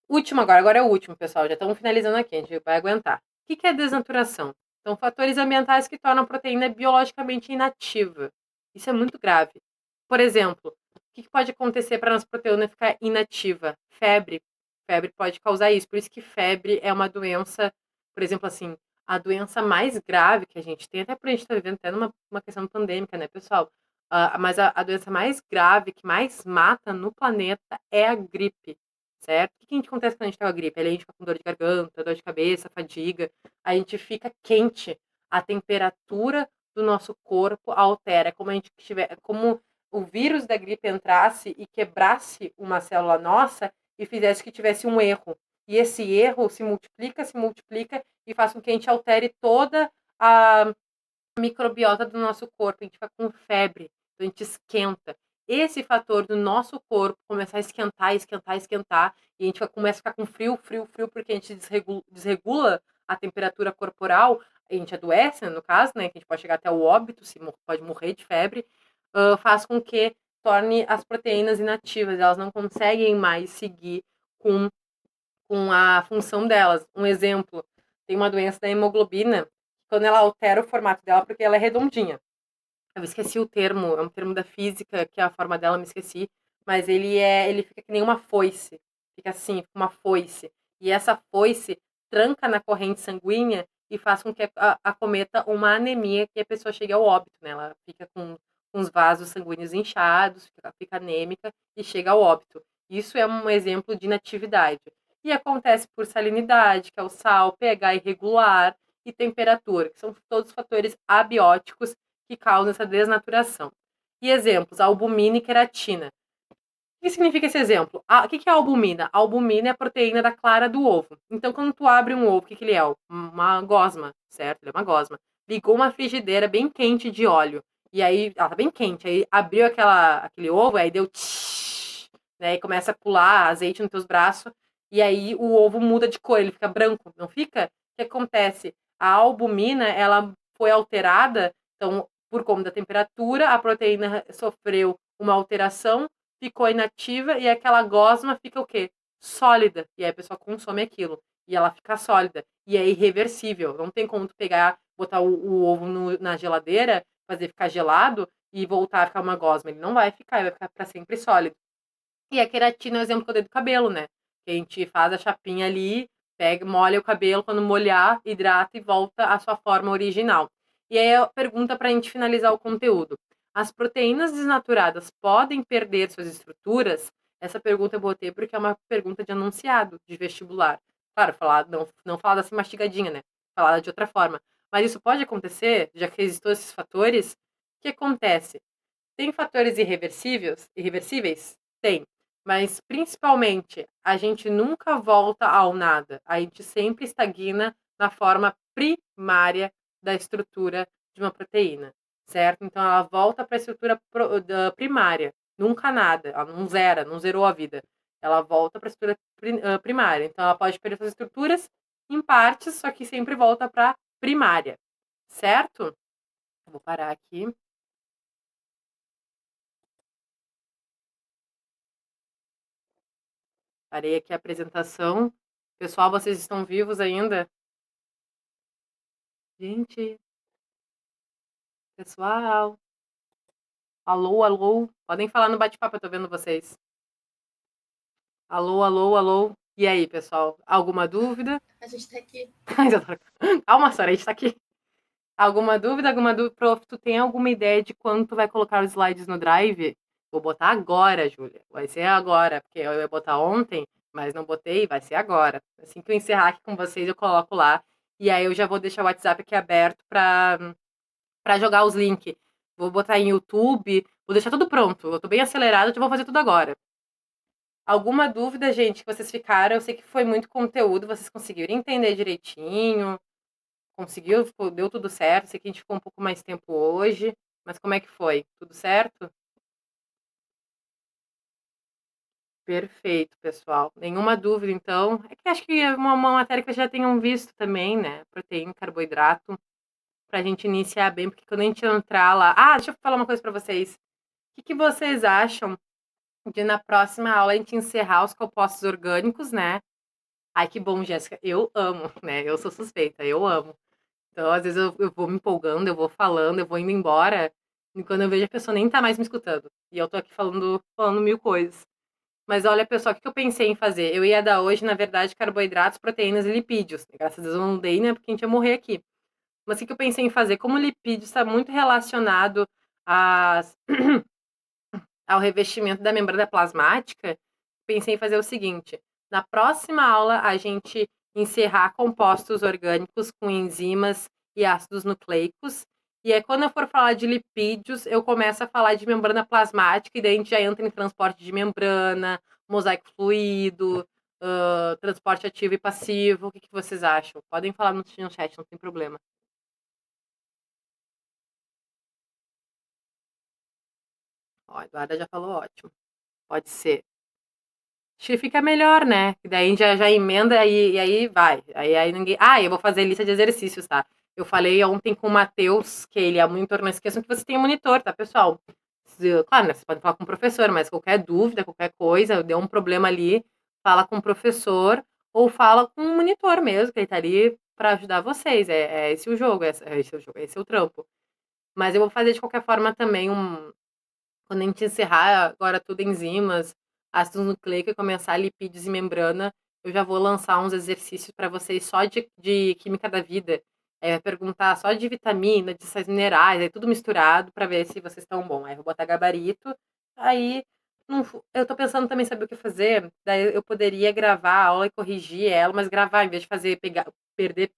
Último agora é o último, pessoal. Já estamos finalizando aqui, a gente vai aguentar. O que é desnaturação? São fatores ambientais que tornam a proteína biologicamente inativa. Isso é muito grave. Por exemplo, o que pode acontecer para a nossa proteína ficar inativa? Febre. Febre pode causar isso. Por isso que febre é uma doença, por exemplo, assim, a doença mais grave que a gente tem, até por a gente estar vivendo até numa questão pandêmica, né, pessoal? Mas a doença mais grave, que mais mata no planeta, é a gripe, certo? O que acontece quando a gente tá com a gripe? A gente fica com dor de garganta, dor de cabeça, fadiga, a gente fica quente, a temperatura do nosso corpo altera, como a gente tiver, como o vírus da gripe entrasse e quebrasse uma célula nossa e fizesse que tivesse um erro. E esse erro se multiplica e faz com que a gente altere toda a microbiota do nosso corpo, a gente fica com febre, então a gente esquenta. Esse fator do nosso corpo começar a esquentar, e a gente começa a ficar com frio, porque a gente desregula a temperatura corporal, a gente adoece, né, no caso, né, que a gente pode chegar até o óbito, pode morrer de febre, faz com que torne as proteínas inativas, elas não conseguem mais seguir com a função delas. Um exemplo, tem uma doença da hemoglobina, quando ela altera o formato dela, porque ela é redondinha. Eu esqueci o termo, é um termo da física, que é a forma dela, me esqueci, mas ele fica que nem uma foice, fica assim, uma foice. E essa foice tranca na corrente sanguínea e faz com que acometa uma anemia que a pessoa chegue ao óbito, né? Ela fica com os vasos sanguíneos inchados, fica anêmica e chega ao óbito. Isso é um exemplo de inatividade. E acontece por salinidade, que é o sal, pH irregular e temperatura, que são todos fatores abióticos que causam essa desnaturação. E exemplos, albumina e queratina. O que significa esse exemplo? O que é a albumina? A albumina é a proteína da clara do ovo. Então, quando tu abre um ovo, o que ele é? Uma gosma, certo? Ele é uma gosma. Ligou uma frigideira bem quente de óleo. E aí, ela tá bem quente. Aí abriu aquele ovo, aí deu tsh, né? E começa a pular azeite nos teus braços. E aí o ovo muda de cor, ele fica branco, não fica? O que acontece? A albumina, ela foi alterada, então, por conta da temperatura, a proteína sofreu uma alteração, ficou inativa e aquela gosma fica o quê? Sólida. E aí a pessoa consome aquilo. E ela fica sólida. E é irreversível. Não tem como tu pegar, botar o ovo na geladeira, fazer ficar gelado e voltar a ficar uma gosma. Ele não vai ficar, ele vai ficar para sempre sólido. E a queratina é o exemplo que eu dei do cabelo, né? Que a gente faz a chapinha ali, pega, molha o cabelo, quando molhar, hidrata e volta à sua forma original. E aí a pergunta para a gente finalizar o conteúdo. As proteínas desnaturadas podem perder suas estruturas? Essa pergunta eu botei porque é uma pergunta de anunciado, de vestibular. Claro, não falada assim mastigadinha, né? Falada de outra forma. Mas isso pode acontecer, já que existem esses fatores. O que acontece? Tem fatores irreversíveis? Tem. Mas, principalmente, a gente nunca volta ao nada. A gente sempre estagna na forma primária da estrutura de uma proteína, certo? Então, ela volta para a estrutura primária. Nunca nada. Ela não zerou a vida. Ela volta para a estrutura primária. Então, ela pode perder suas estruturas em partes, só que sempre volta para primária, certo? Vou parar aqui. Parei aqui a apresentação. Pessoal, vocês estão vivos ainda? Gente, pessoal. Alô, alô. Podem falar no bate-papo, eu tô vendo vocês. Alô, alô, alô. E aí, pessoal? Alguma dúvida? A gente tá aqui. Calma, Sora, a gente tá aqui. Alguma dúvida? Alguma dúvida? Prof, tu tem alguma ideia de quando tu vai colocar os slides no Drive? Vou botar agora, Júlia. Vai ser agora, porque eu ia botar ontem, mas não botei, vai ser agora. Assim que eu encerrar aqui com vocês, eu coloco lá. E aí eu já vou deixar o WhatsApp aqui aberto pra jogar os links. Vou botar em YouTube, vou deixar tudo pronto. Eu tô bem acelerada, eu vou fazer tudo agora. Alguma dúvida, gente, que vocês ficaram? Eu sei que foi muito conteúdo, vocês conseguiram entender direitinho? Conseguiu? Deu tudo certo? Sei que a gente ficou um pouco mais tempo hoje, mas como é que foi? Tudo certo? Perfeito, pessoal. Nenhuma dúvida, então. É que acho que é uma matéria que vocês já tenham visto também, né? Proteína, carboidrato, pra gente iniciar bem, porque quando a gente entrar lá. Ah, deixa eu falar uma coisa pra vocês. O que vocês acham de na próxima aula a gente encerrar os compostos orgânicos, né? Ai, que bom, Jéssica. Eu amo, né? Eu sou suspeita, eu amo. Então, às vezes, eu vou me empolgando, eu vou falando, eu vou indo embora, e quando eu vejo a pessoa nem tá mais me escutando. E eu tô aqui falando mil coisas. Mas olha, pessoal, o que eu pensei em fazer? Eu ia dar hoje, na verdade, carboidratos, proteínas e lipídios. Graças a Deus eu não dei, né? Porque a gente ia morrer aqui. Mas o que eu pensei em fazer? Como o lipídio está muito relacionado às ao revestimento da membrana plasmática, pensei em fazer o seguinte: na próxima aula, a gente encerrar compostos orgânicos com enzimas e ácidos nucleicos. E aí, quando eu for falar de lipídios, eu começo a falar de membrana plasmática, e daí a gente já entra em transporte de membrana, mosaico fluido, transporte ativo e passivo. O que vocês acham? Podem falar no chat, não tem problema. Ó, a Eduarda já falou ótimo. Pode ser. Acho que fica melhor, né? E daí a gente já emenda e aí vai. Aí ninguém. Ah, eu vou fazer lista de exercícios, tá? Eu falei ontem com o Matheus, que ele é monitor, não esqueçam que você tem um monitor, tá, pessoal? Claro, né? Você pode falar com o professor, mas qualquer dúvida, qualquer coisa, deu um problema ali, fala com o professor ou fala com o monitor mesmo, que ele tá ali para ajudar vocês. É esse o jogo, é esse o jogo, esse é o trampo. Mas eu vou fazer de qualquer forma também quando a gente encerrar agora tudo enzimas, ácidos nucleicos e começar lipídios e membrana, eu já vou lançar uns exercícios para vocês só de química da vida. Aí vai perguntar só de vitamina, de sais minerais, aí tudo misturado para ver se vocês estão bom. Aí eu vou botar gabarito. Aí eu tô pensando também saber o que fazer. Daí eu poderia gravar a aula e corrigir ela, mas gravar em vez de fazer perder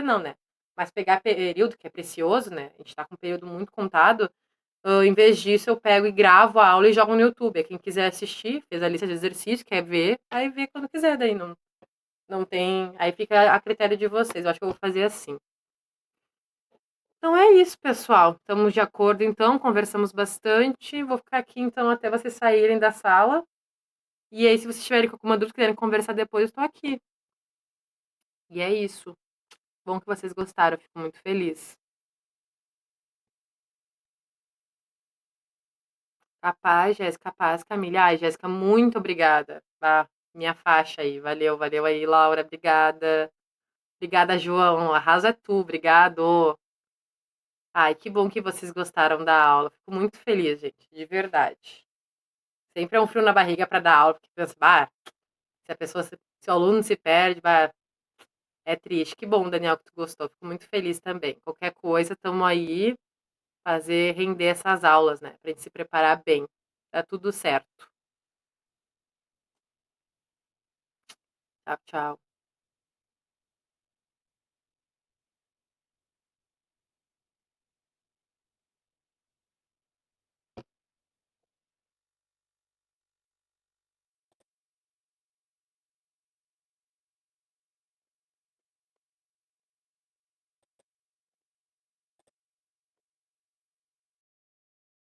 não, né? Mas pegar período que é precioso, né? A gente tá com um período muito contado. Em vez disso, eu pego e gravo a aula e jogo no YouTube. Quem quiser assistir, fez a lista de exercícios, quer ver, aí vê quando quiser. Daí não tem. Aí fica a critério de vocês. Eu acho que eu vou fazer assim. Então é isso, pessoal. Estamos de acordo, então. Conversamos bastante. Vou ficar aqui, então, até vocês saírem da sala. E aí, se vocês tiverem alguma dúvida, quiserem conversar depois, eu estou aqui. E é isso. Bom que vocês gostaram. Fico muito feliz. Capaz, Jéssica, capaz, Camila. Ai, Jéssica, muito obrigada. Ah, minha faixa aí. Valeu, valeu aí, Laura. Obrigada. Obrigada, João. Arrasa é tu. Obrigado. Ai, que bom que vocês gostaram da aula. Fico muito feliz, gente. De verdade. Sempre é um frio na barriga para dar aula, porque pensa, bah, se o aluno se perde, bah, é triste. Que bom, Daniel, que tu gostou. Fico muito feliz também. Qualquer coisa, estamos aí fazer render essas aulas, né? Pra gente se preparar bem. Tá tudo certo. Tchau, tchau.